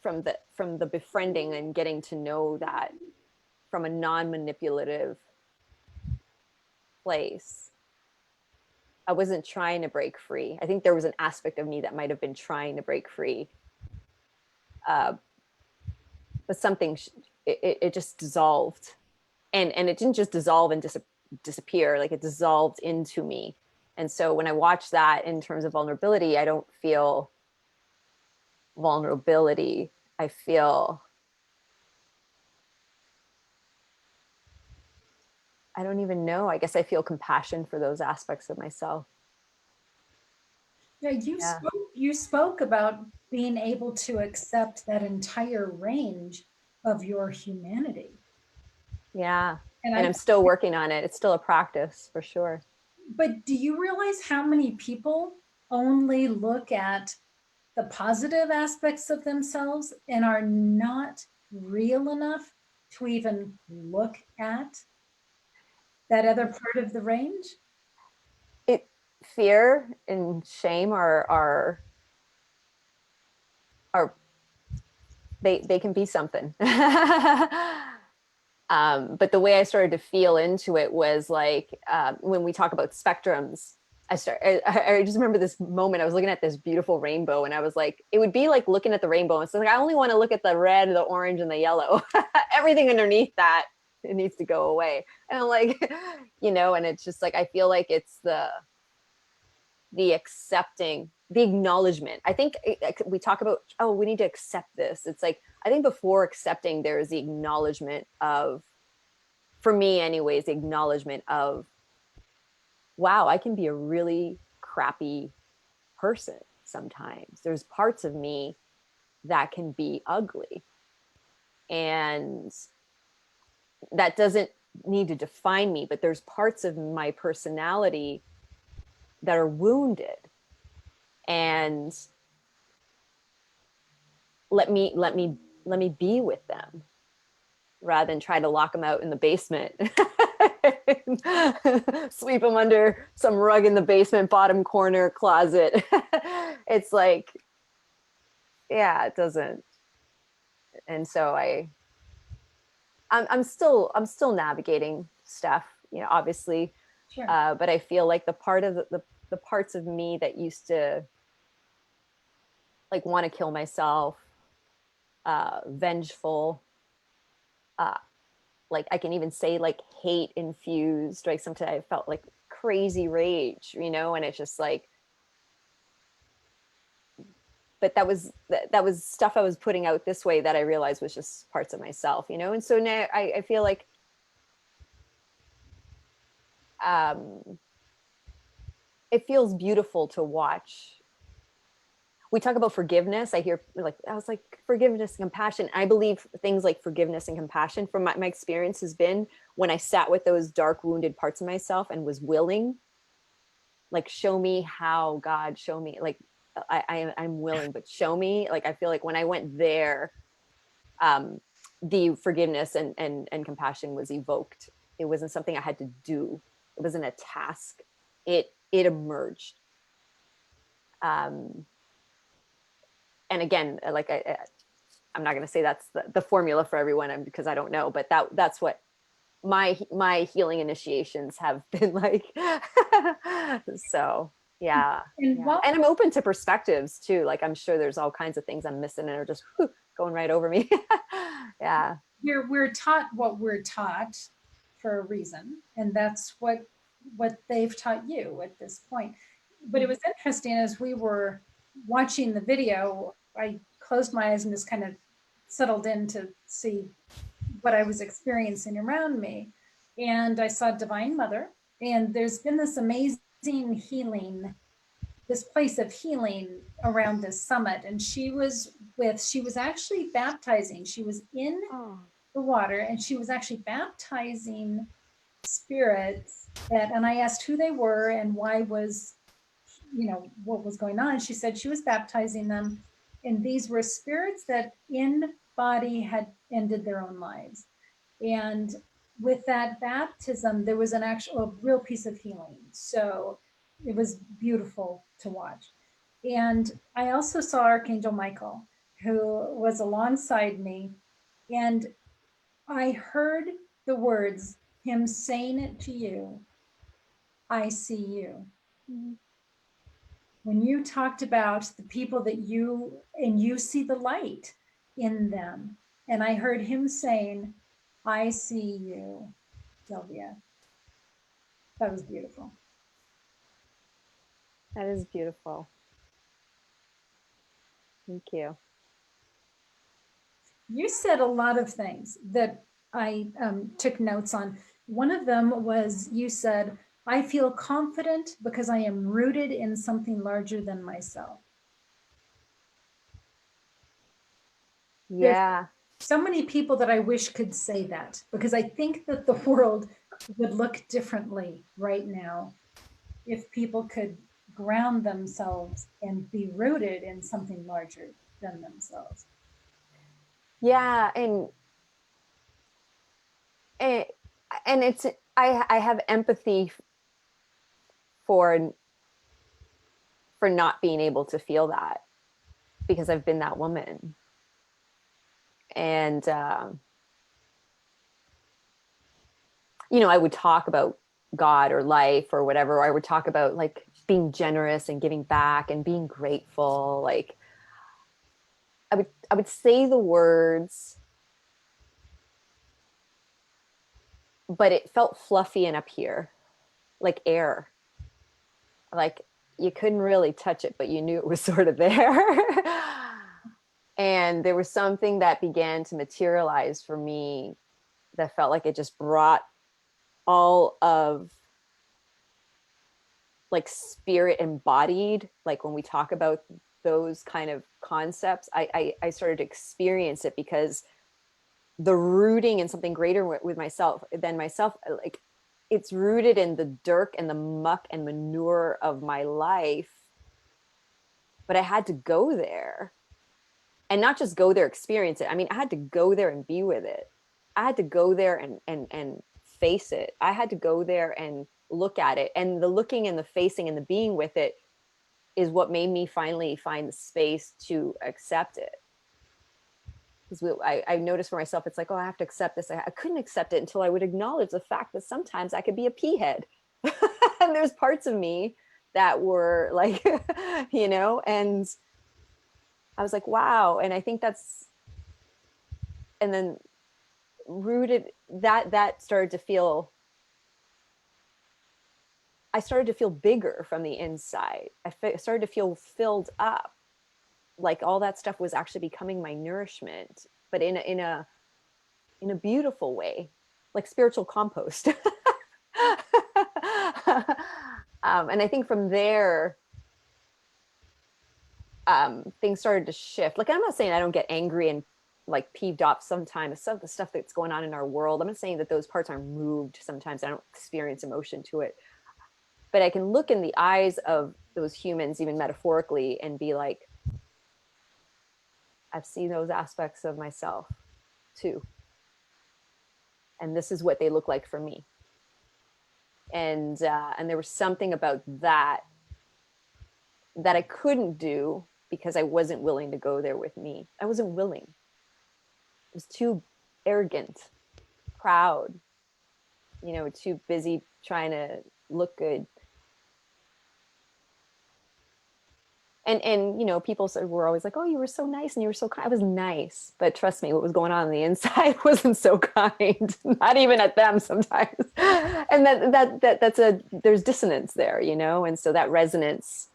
[SPEAKER 2] the befriending and getting to know that from a non-manipulative place. I wasn't trying to break free. I think there was an aspect of me that might have been trying to break free. But something, it just dissolved. And it didn't just dissolve and disappear, like it dissolved into me. And so when I watch that in terms of vulnerability, I don't feel vulnerability. I feel, I don't even know. I guess I feel compassion for those aspects of myself.
[SPEAKER 5] Yeah, you spoke about being able to accept that entire range of your humanity.
[SPEAKER 2] Yeah.
[SPEAKER 5] And
[SPEAKER 2] I'm still working on it. It's still a practice for sure.
[SPEAKER 5] But do you realize how many people only look at the positive aspects of themselves and are not real enough to even look at that other part of the range?
[SPEAKER 2] Fear and shame are they can be something. But the way I started to feel into it was like when we talk about spectrums, I just remember this moment. I was looking at this beautiful rainbow, and I was like, it would be like looking at the rainbow. And so like, I only want to look at the red, the orange, and the yellow. Everything underneath that, it needs to go away. And I'm like, and it's just like I feel like it's the accepting, the acknowledgement. I think we talk about, oh, we need to accept this. It's like, I think before accepting, there is the acknowledgement of, for me anyways, the acknowledgement of, wow, I can be a really crappy person sometimes. There's parts of me that can be ugly. And that doesn't need to define me, but there's parts of my personality that are wounded. And let me be with them rather than try to lock them out in the basement. Sweep them under some rug in the basement, bottom corner closet. It's like, yeah, it doesn't. And so I'm still navigating stuff, obviously.
[SPEAKER 5] Sure.
[SPEAKER 2] But I feel like the parts of me that used to like want to kill myself, vengeful, like I can even say like hate infused, like sometimes I felt like crazy rage, and it's just like, but that was stuff I was putting out this way that I realized was just parts of myself, and so now I feel like it feels beautiful to watch. We talk about forgiveness. I was like forgiveness and compassion. I believe things like forgiveness and compassion from my experience has been when I sat with those dark wounded parts of myself and was willing, like, show me how, God, show me, like, I'm willing, but show me. Like, I feel like when I went there, the forgiveness and compassion was evoked. It wasn't something I had to do. It wasn't a task. It emerged. And again, like I'm not going to say that's the formula for everyone because I don't know, but that's what my healing initiations have been like. So yeah. And I'm open to perspectives too. Like I'm sure there's all kinds of things I'm missing and are just going right over me. Yeah.
[SPEAKER 5] We're taught what we're taught for a reason, and that's what they've taught you at this point. But it was interesting as we were watching the video, I closed my eyes and just kind of settled in to see what I was experiencing around me. And I saw Divine Mother, and there's been this amazing healing, this place of healing around this summit. And she was actually baptizing. She was in the water and she was actually baptizing spirits and I asked who they were and why was, what was going on. She said she was baptizing them, and these were spirits that in body had ended their own lives. And with that baptism, there was a real piece of healing. So it was beautiful to watch. And I also saw Archangel Michael, who was alongside me. And I heard the words, him saying it to you, I see you. When you talked about the people that you see the light in them. And I heard him saying, I see you, Sylvia. That was beautiful.
[SPEAKER 2] That is beautiful. Thank you.
[SPEAKER 5] You said a lot of things that I took notes on. One of them was you said, I feel confident because I am rooted in something larger than myself. There's
[SPEAKER 2] Yeah.
[SPEAKER 5] so many people that I wish could say that, because I think that the world would look differently right now if people could ground themselves and be rooted in something larger than themselves.
[SPEAKER 2] Yeah. And, and it's, I have empathy for not being able to feel that, because I've been that woman. And, you know, I would talk about God or life or whatever, or I would talk about like being generous and giving back and being grateful. Like I would say the words, but it felt fluffy and up here, like air. Like you couldn't really touch it, but you knew it was sort of there. And there was something that began to materialize for me that felt like it just brought all of like spirit embodied, like when we talk about those kind of concepts, I started to experience it, because the rooting in something greater with myself than myself, like it's rooted in the dirt and the muck and manure of my life. But I had to go there, and not just go there, experience it. I mean, I had to go there and be with it. I had to go there and face it. I had to go there and look at it. And the looking and the facing and the being with it is what made me finally find the space to accept it. Because I noticed for myself, it's like, oh, I have to accept this. I couldn't accept it until I would acknowledge the fact that sometimes I could be a pea head. And there's parts of me that were like, you know, and I was like, wow. And I think that's, and then rooted, that started to feel, I started to feel bigger from the inside. I started to feel filled up, like all that stuff was actually becoming my nourishment, but in a beautiful way, like spiritual compost. And I think from there, things started to shift. Like, I'm not saying I don't get angry and like peeved off sometimes, some of the stuff that's going on in our world. I'm not saying that those parts aren't moved. Sometimes I don't experience emotion to it, but I can look in the eyes of those humans, even metaphorically, and be like, I've seen those aspects of myself too. And this is what they look like for me. And there was something about that I couldn't do because I wasn't willing to go there with me. I wasn't willing. I was too arrogant, proud, you know, too busy trying to look good. And you know, people were always like, oh, you were so nice and you were so kind. I was nice, but trust me, what was going on the inside wasn't so kind, not even at them sometimes. And there's dissonance there, you know? And so that resonance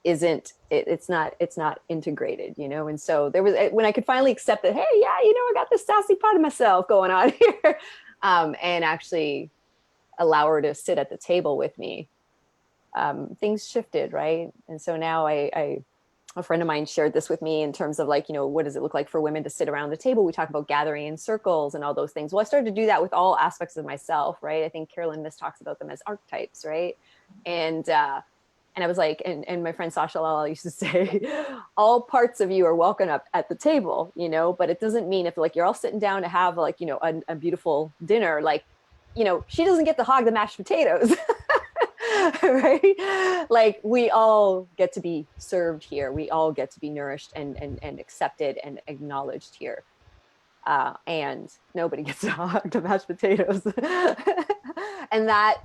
[SPEAKER 2] it's not integrated, you know? And so there was, when I could finally accept that, hey, yeah, you know, I got this sassy part of myself going on here, and actually allow her to sit at the table with me, things shifted, right? And so now a friend of mine shared this with me in terms of like, you know, what does it look like for women to sit around the table? We talk about gathering in circles and all those things. Well, I started to do that with all aspects of myself, right? I think Carolyn Miss talks about them as archetypes, right? And I was like, and my friend Sasha Lala used to say, all parts of you are welcome up at the table, you know, but it doesn't mean if like you're all sitting down to have like, you know, a beautiful dinner, like, you know, she doesn't get to hog the mashed potatoes. Right? Like we all get to be served here. We all get to be nourished and accepted and acknowledged here. and nobody gets to mashed potatoes. And that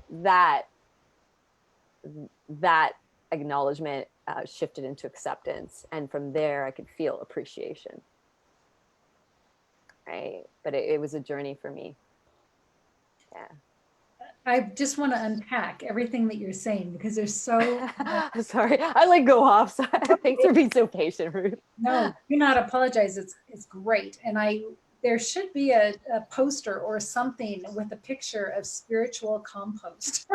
[SPEAKER 2] acknowledgement shifted into acceptance, and from there I could feel appreciation. Right, but it was a journey for me. Yeah.
[SPEAKER 5] I just want to unpack everything that you're saying because there's so
[SPEAKER 2] I'm sorry, I like go off. So thanks for being so patient, Ruth.
[SPEAKER 5] no, do not apologize. It's great. And there should be a poster or something with a picture of spiritual compost.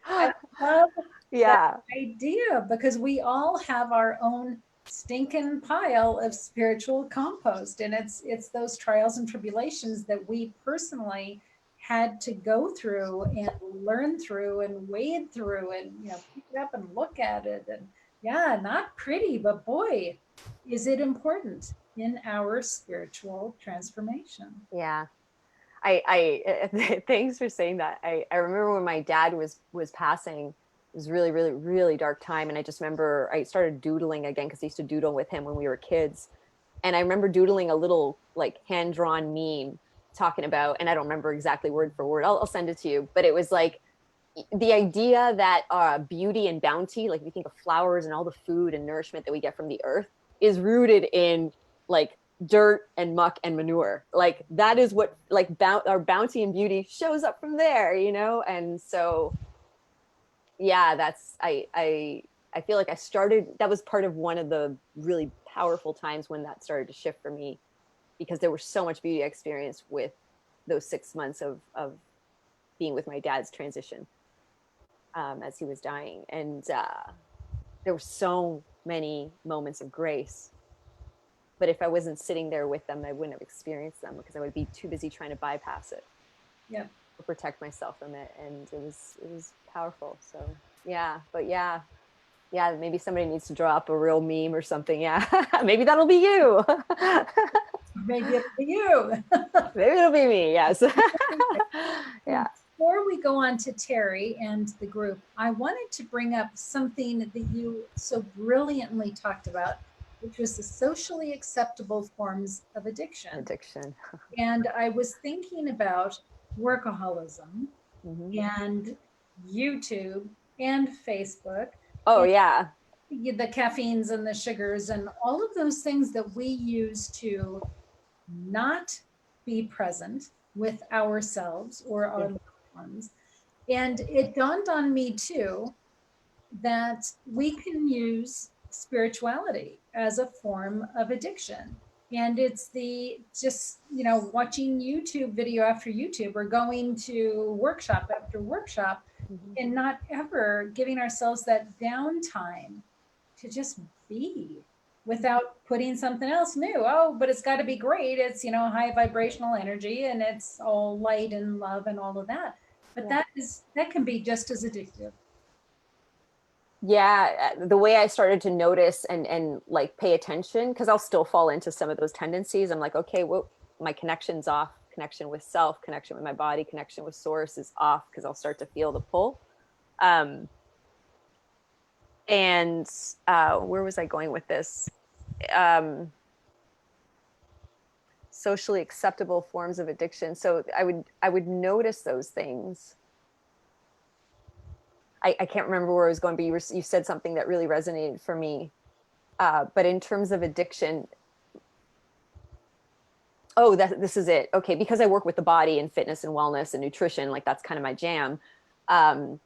[SPEAKER 5] I love
[SPEAKER 2] Yeah.
[SPEAKER 5] that idea because we all have our own stinking pile of spiritual compost. And it's those trials and tribulations that we personally had to go through and learn through and wade through and pick it up and look at it. And yeah, not pretty, but boy, is it important in our spiritual transformation.
[SPEAKER 2] Yeah. I thanks for saying that. I remember when my dad was passing, it was really, really, really dark time. And I just remember I started doodling again because I used to doodle with him when we were kids. And I remember doodling a little like hand-drawn meme talking about, and I don't remember exactly word for word, I'll send it to you, but it was like the idea that beauty and bounty, like if you think of flowers and all the food and nourishment that we get from the earth, is rooted in like dirt and muck and manure. Like that is what like our bounty and beauty shows up from there, And so yeah, that's I feel like that was part of one of the really powerful times when that started to shift for me, because there was so much beauty I experienced with those 6 months of being with my dad's transition as he was dying. And there were so many moments of grace. But if I wasn't sitting there with them, I wouldn't have experienced them because I would be too busy trying to bypass it.
[SPEAKER 5] Yeah.
[SPEAKER 2] Or protect myself from it. And it was powerful. So yeah, but yeah, maybe somebody needs to draw up a real meme or something. Yeah, maybe that'll be you.
[SPEAKER 5] Maybe it'll be you.
[SPEAKER 2] Maybe it'll be me. Yes. Yeah.
[SPEAKER 5] Before we go on to Terry and the group, I wanted to bring up something that you so brilliantly talked about, which was the socially acceptable forms of addiction. And I was thinking about workaholism and YouTube and Facebook.
[SPEAKER 2] Oh,
[SPEAKER 5] and
[SPEAKER 2] yeah.
[SPEAKER 5] The caffeines and the sugars and all of those things that we use to not be present with ourselves or our loved ones. And it dawned on me too that we can use spirituality as a form of addiction. And it's watching YouTube video after YouTube or going to workshop after workshop and not ever giving ourselves that downtime to just be without putting something else new. Oh, but it's got to be great. It's, high vibrational energy and it's all light and love and all of that. But that can be just as addictive.
[SPEAKER 2] Yeah, the way I started to notice and like pay attention, because I'll still fall into some of those tendencies. I'm like, okay, well, my connection's off. Connection with self, connection with my body, connection with source is off, because I'll start to feel the pull. And where was I going with this? Socially acceptable forms of addiction. So I would notice those things. I can't remember where I was going, but you said something that really resonated for me. But in terms of addiction, this is it. Okay, because I work with the body and fitness and wellness and nutrition, like that's kind of my jam. I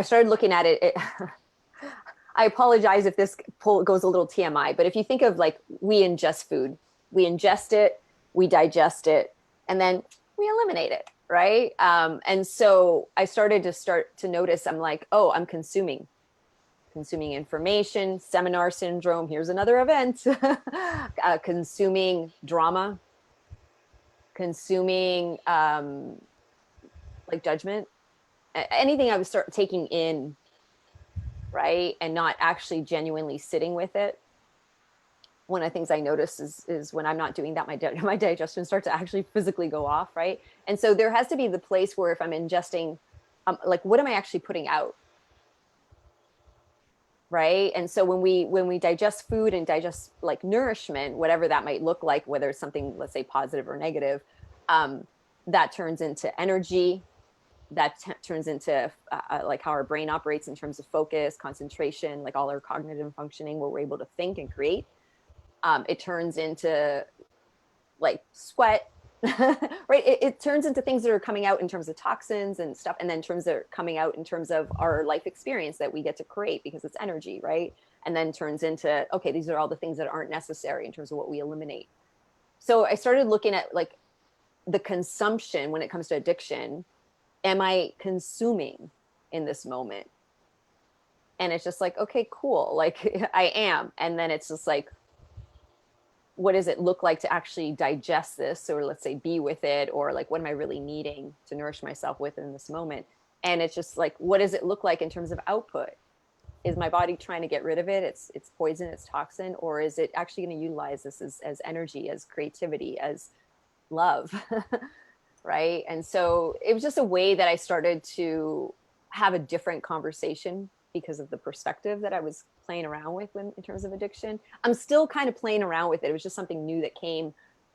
[SPEAKER 2] started looking at it. I apologize if this goes a little TMI, but if you think of like we ingest food, we ingest it, we digest it, and then we eliminate it, right? And so I started to notice, I'm like, oh, I'm consuming information, seminar syndrome, here's another event, consuming drama, consuming like judgment, anything I would start taking in, right? And not actually genuinely sitting with it. One of the things I notice is when I'm not doing that, my digestion starts to actually physically go off, right? And so there has to be the place where if I'm ingesting, like, what am I actually putting out? right? And so when we digest food and digest like nourishment, whatever that might look like, whether it's something, let's say, positive or negative, that turns into energy, that turns into like how our brain operates in terms of focus, concentration, like all our cognitive functioning, where we're able to think and create. It turns into like sweat, right? It turns into things that are coming out in terms of toxins and stuff, and then terms that are coming out in terms of our life experience that we get to create because it's energy, right? And then turns into, okay, these are all the things that aren't necessary in terms of what we eliminate. So I started looking at like the consumption when it comes to addiction. Am I consuming in this moment? And it's just like, okay, cool. Like I am. And then it's just like, what does it look like to actually digest this, or let's say be with it, or like what am I really needing to nourish myself with in this moment? And it's just like, what does it look like in terms of output? Is my body trying to get rid of it? It's poison, it's toxin, or is it actually going to utilize this as energy, as creativity, as love? Right? And so it was just a way that I started to have a different conversation because of the perspective that I was playing around with in terms of addiction. I'm still kind of playing around with it. It was just something new that came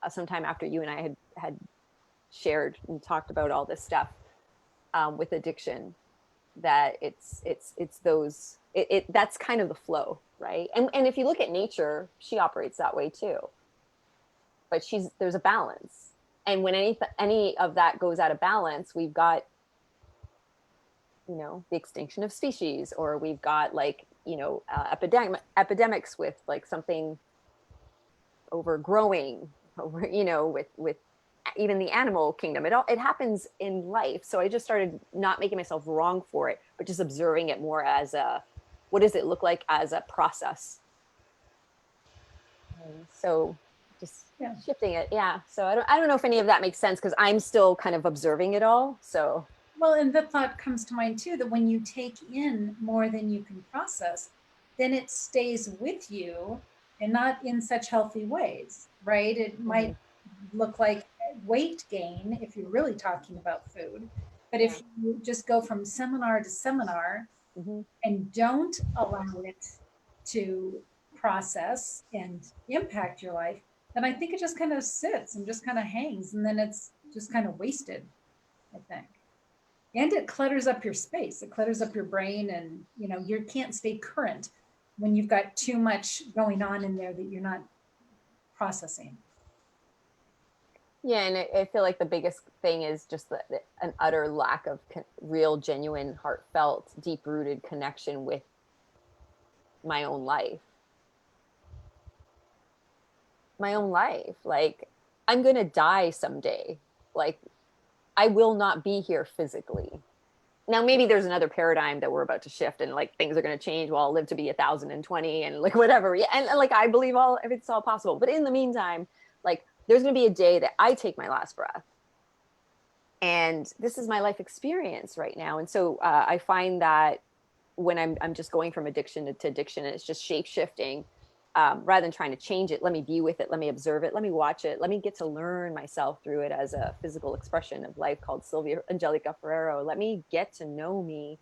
[SPEAKER 2] sometime after you and I had shared and talked about all this stuff with addiction, that it's those, that's kind of the flow, right? And if you look at nature, she operates that way too. But there's a balance. And when any of that goes out of balance, we've got, you know, the extinction of species, or we've got like, you know, epidemics with like something overgrowing, over, you know, with even the animal kingdom. It happens in life. So I just started not making myself wrong for it, but just observing it more as what does it look like as a process? And so just shifting it. Yeah. So I don't know if any of that makes sense, because I'm still kind of observing it all. So.
[SPEAKER 5] Well, and the thought comes to mind too, that when you take in more than you can process, then it stays with you, and not in such healthy ways, right? It might look like weight gain if you're really talking about food. But if you just go from seminar to seminar and don't allow it to process and impact your life, then I think it just kind of sits and just kind of hangs, and then it's just kind of wasted, I think. And it clutters up your space. It clutters up your brain, and you know, you can't stay current when you've got too much going on in there that you're not processing.
[SPEAKER 2] Yeah, and I feel like the biggest thing is just an utter lack of real, genuine, heartfelt, deep-rooted connection with my own life. My own life. Like, I'm going to die someday. Like, I will not be here physically. Now, maybe there's another paradigm that we're about to shift, and like things are going to change. Well, I'll live to be 1,020 and like whatever. Yeah, and like I believe it's all possible. But in the meantime, like there's going to be a day that I take my last breath, and this is my life experience right now. And so I find that when I'm just going from addiction to addiction, and it's just shape shifting. Rather than trying to change it, let me be with it, let me observe it, let me watch it, let me get to learn myself through it as a physical expression of life called Sylvia Angelica Ferrero. Let me get to know me.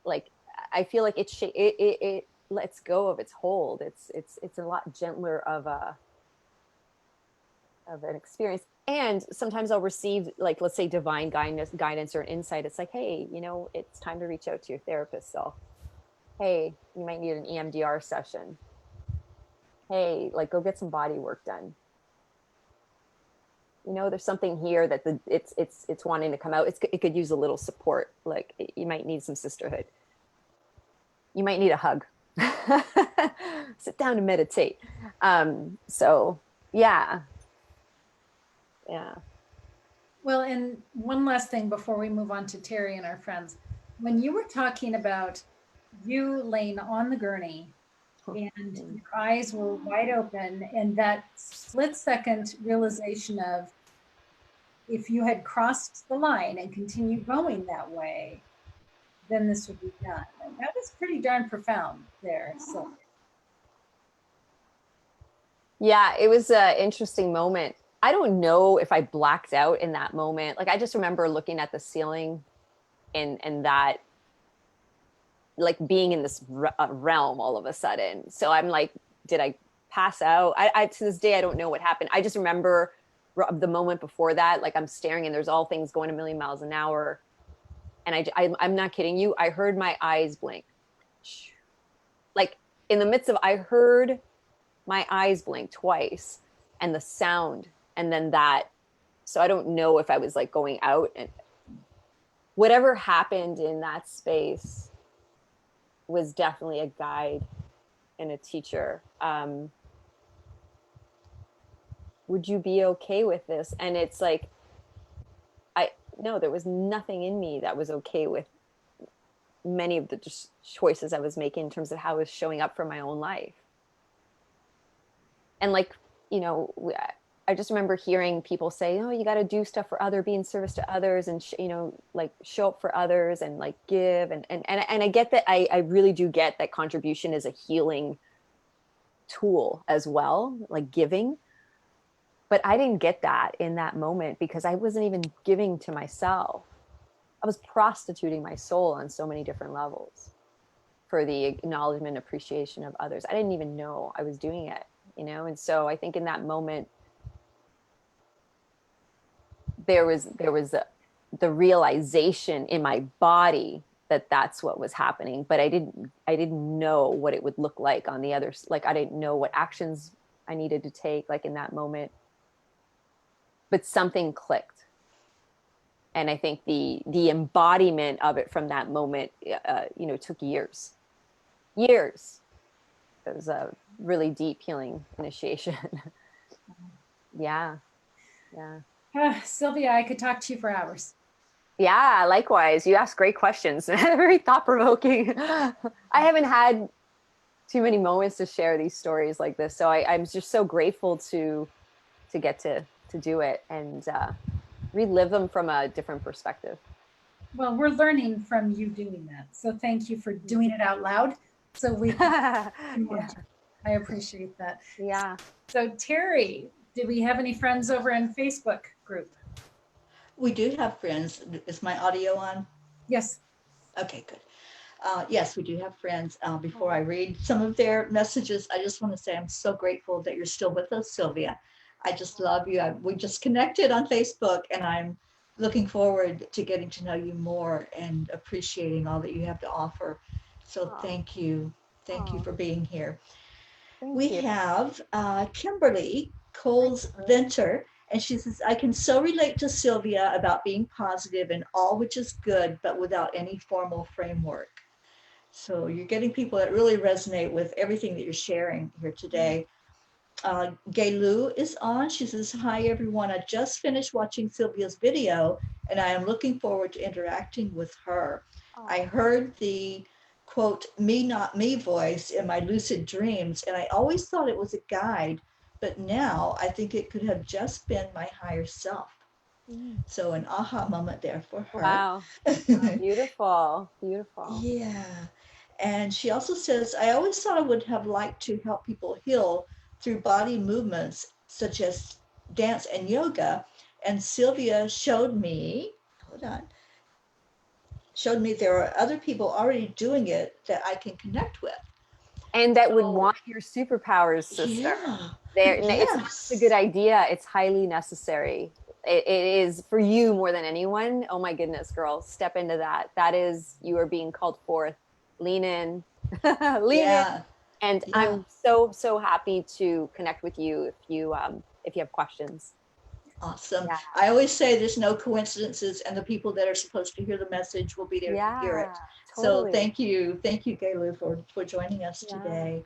[SPEAKER 2] Like, I feel like it lets go of its hold. It's a lot gentler of an experience. And sometimes I'll receive, like, let's say divine guidance or insight. It's like, hey, you know, it's time to reach out to your therapist. So hey, you might need an EMDR session. Hey, like go get some body work done. You know, there's something here that it's wanting to come out. It could use a little support. Like you might need some sisterhood. You might need a hug. Sit down and meditate. So yeah.
[SPEAKER 5] Well, and one last thing before we move on to Terry and our friends. When you were talking about you laying on the gurney and your eyes were wide open, and that split second realization of if you had crossed the line and continued going that way, then this would be done. And that was pretty darn profound there. So
[SPEAKER 2] yeah, it was an interesting moment. I don't know if I blacked out in that moment. Like I just remember looking at the ceiling and that like being in this realm all of a sudden. So I'm like, did I pass out? I to this day, I don't know what happened. I just remember the moment before that, like I'm staring and there's all things going a million miles an hour. And I'm not kidding you. I heard my eyes blink. Like in the midst of, I heard my eyes blink twice and the sound and then that. So I don't know if I was like going out, and whatever happened in that space was definitely a guide and a teacher. Would you be okay with this? And it's like, no, there was nothing in me that was okay with many of the choices I was making in terms of how I was showing up for my own life. And like, you know, I just remember hearing people say, oh, you got to do stuff for be in service to others and, you know, like show up for others and like give. And I get that. I really do get that contribution is a healing tool as well, like giving. But I didn't get that in that moment because I wasn't even giving to myself. I was prostituting my soul on so many different levels for the acknowledgement, appreciation of others. I didn't even know I was doing it, you know? And so I think in that moment, there was the realization in my body that that's what was happening, but I didn't know what it would look like on the other, like I didn't know what actions I needed to take, like in that moment. But something clicked. And I think the embodiment of it from that moment, you know, took years. It was a really deep healing initiation. Yeah.
[SPEAKER 5] Sylvia, I could talk to you for hours.
[SPEAKER 2] Yeah, likewise. You ask great questions. Very thought-provoking. I haven't had too many moments to share these stories like this. So I'm just so grateful to get to do it and relive them from a different perspective.
[SPEAKER 5] Well, we're learning from you doing that. So thank you for doing it out loud. So we can I appreciate that.
[SPEAKER 2] Yeah.
[SPEAKER 5] So Terry, did we have any friends over in Facebook group?
[SPEAKER 3] We do have friends. Is my audio on?
[SPEAKER 5] Yes.
[SPEAKER 3] Okay, good. Yes, we do have friends. Before I read some of their messages, I just want to say I'm so grateful that you're still with us, Sylvia. I just love you. We just connected on Facebook, and I'm looking forward to getting to know you more and appreciating all that you have to offer. So thank you. Thank you for being here. We have Kimberly Coles-Venter, and she says, I can so relate to Sylvia about being positive in all which is good, but without any formal framework. So you're getting people that really resonate with everything that you're sharing here today. Gay Lou is on. She says, hi, everyone. I just finished watching Sylvia's video, and I am looking forward to interacting with her. I heard the quote, me, not me voice in my lucid dreams, and I always thought it was a guide, but now I think it could have just been my higher self. So an aha moment there for her.
[SPEAKER 2] Wow. Beautiful.
[SPEAKER 3] Yeah. And she also says, I always thought I would have liked to help people heal through body movements such as dance and yoga. And Sylvia showed me there are other people already doing it that I can connect with.
[SPEAKER 2] And that would want your superpowers, sister. It's not just a good idea. It's highly necessary. It is for you more than anyone. Oh my goodness, girl, step into that. That is, you are being called forth. Lean in, lean in. And I'm so happy to connect with you if you have questions.
[SPEAKER 3] Awesome. Yeah. I always say there's no coincidences, and the people that are supposed to hear the message will be there to hear it. Totally. So thank you, Gaylu, for joining us today.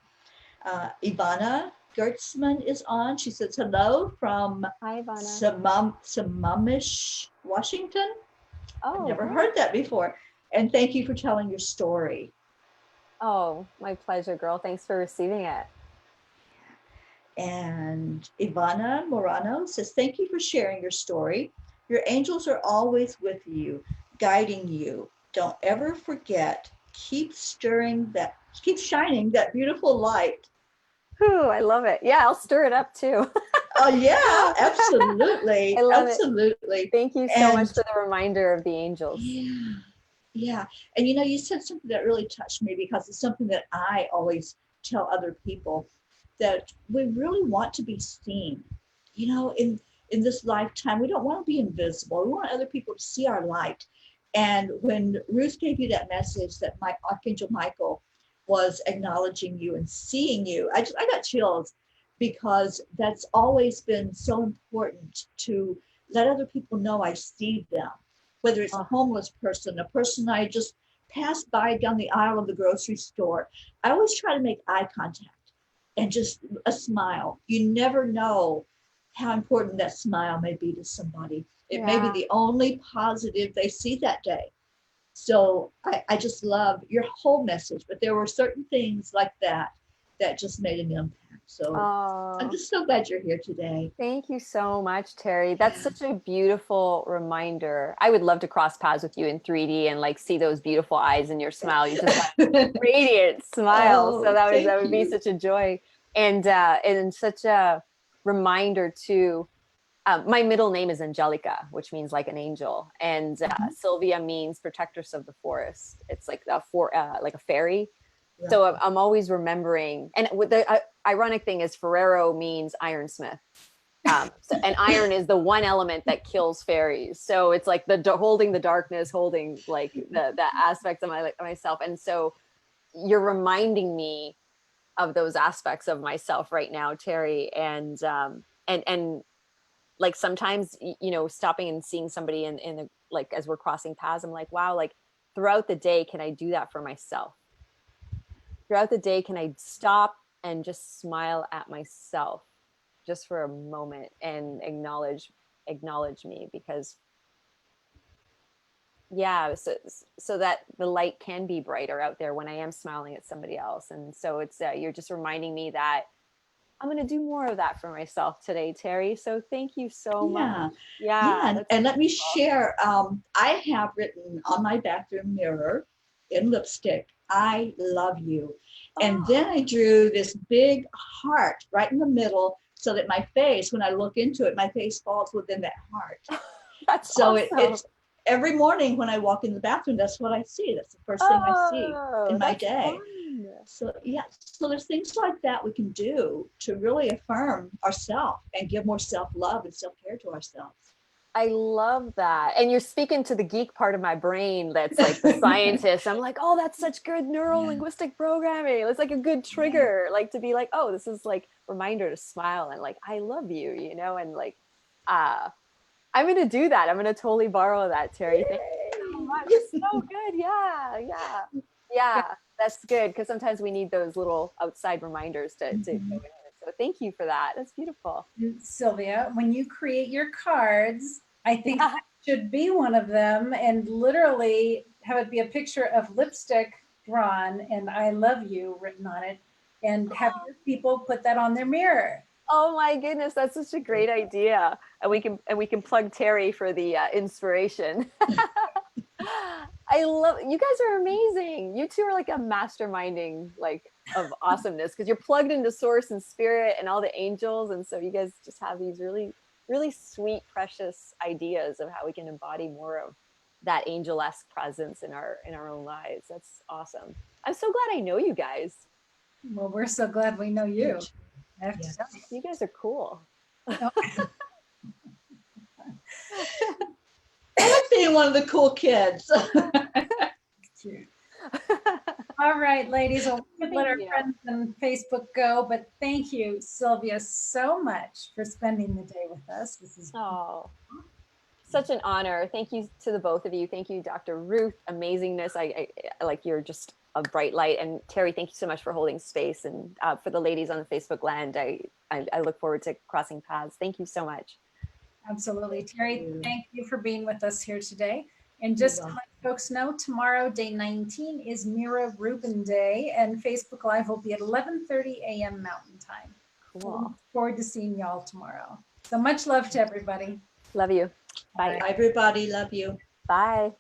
[SPEAKER 3] Ivana Gertzman is on. She says hello from Sammamish, Washington. I've never heard that before. And thank you for telling your story.
[SPEAKER 2] Oh, my pleasure, girl. Thanks for receiving it.
[SPEAKER 3] And Ivana Morano says, thank you for sharing your story. Your angels are always with you, guiding you. Don't ever forget. Keep shining that beautiful light.
[SPEAKER 2] Ooh, I love it. Yeah, I'll stir it up too.
[SPEAKER 3] Oh yeah, absolutely.
[SPEAKER 2] I love
[SPEAKER 3] absolutely.
[SPEAKER 2] It. Thank you so much for the reminder of the angels.
[SPEAKER 3] Yeah. And you said something that really touched me, because it's something that I always tell other people, that we really want to be seen. In this lifetime, we don't want to be invisible. We want other people to see our light. And when Ruth gave you that message that my Archangel Michael was acknowledging you and seeing you, I got chills, because that's always been so important, to let other people know I see them, whether it's a homeless person, a person I just passed by down the aisle of the grocery store. I always try to make eye contact and just a smile. You never know how important that smile may be to somebody. It may be the only positive they see that day. So I just love your whole message, but there were certain things like that that just made an impact. So I'm just so glad you're here today.
[SPEAKER 2] Thank you so much, Terry. That's such a beautiful reminder. I would love to cross paths with you in 3D and like see those beautiful eyes in your smile. You just have a radiant smile. So that would be such a joy, and such a reminder too. My middle name is Angelica, which means like an angel, and Sylvia means protectress of the forest. It's like like a fairy. Yeah. So I'm always remembering. And the ironic thing is, Ferrero means ironsmith. And iron is the one element that kills fairies. So it's like holding the darkness, holding like the aspects of myself. And so you're reminding me of those aspects of myself right now, Terry. And like sometimes, stopping and seeing somebody in the, like, as we're crossing paths, I'm like, wow, like throughout the day, can I do that for myself? Throughout the day, can I stop and just smile at myself just for a moment and acknowledge me? Because so that the light can be brighter out there when I am smiling at somebody else. And so it's you're just reminding me that I'm going to do more of that for myself today, Terry. So thank you so much.
[SPEAKER 3] Yeah. And let me share, I have written on my bathroom mirror in lipstick, I love you. And then I drew this big heart right in the middle, so that my face, when I look into it, my face falls within that heart.
[SPEAKER 2] That's
[SPEAKER 3] so
[SPEAKER 2] awesome.
[SPEAKER 3] It's every morning when I walk in the bathroom, that's what I see. That's the first thing I see in my day. Fun. So so there's things like that we can do to really affirm ourselves and give more self-love and self-care to ourselves.
[SPEAKER 2] I love that. And you're speaking to the geek part of my brain that's like the scientist. I'm like, oh, that's such good neuro-linguistic programming. It's like a good trigger, like to be like, oh, this is like reminder to smile and like, I love you, and like, I'm going to do that. I'm going to totally borrow that, Terry. Thank you so much. It's so good. Yeah. That's good. Because sometimes we need those little outside reminders to go in. So thank you for that. That's beautiful.
[SPEAKER 5] Sylvia, when you create your cards, I think that should be one of them, and literally have it be a picture of lipstick drawn and I love you written on it, and have your people put that on their mirror.
[SPEAKER 2] Oh my goodness, that's such a great idea. And we can plug Terry for the inspiration. I love, you guys are amazing. You two are like a masterminding like of awesomeness, because you're plugged into source and spirit and all the angels. And so you guys just have these really, really sweet, precious ideas of how we can embody more of that angel-esque presence in our own lives. That's awesome. I'm so glad I know you guys.
[SPEAKER 5] Well, we're so glad we know you.
[SPEAKER 2] You guys are cool.
[SPEAKER 3] I like being one of the cool kids.
[SPEAKER 5] Cute. All right, ladies, we'll let our friends on Facebook go, but thank you, Sylvia, so much for spending the day with us. This is
[SPEAKER 2] such an honor. Thank you to the both of you. Thank you, Dr. Ruth. Amazingness. I like, you're just a bright light. And Terry, thank you so much for holding space. And for the ladies on the Facebook land, I look forward to crossing paths. Thank you so much.
[SPEAKER 5] Absolutely. Terry, thank you for being with us here today. And just to let folks know, tomorrow, day 19, is Mira Rubin Day, and Facebook Live will be at 11:30 a.m. Mountain Time.
[SPEAKER 2] Cool.
[SPEAKER 5] Look forward to seeing y'all tomorrow. So much love to everybody.
[SPEAKER 2] Love you. Bye.
[SPEAKER 3] Bye, everybody. Love you.
[SPEAKER 2] Bye.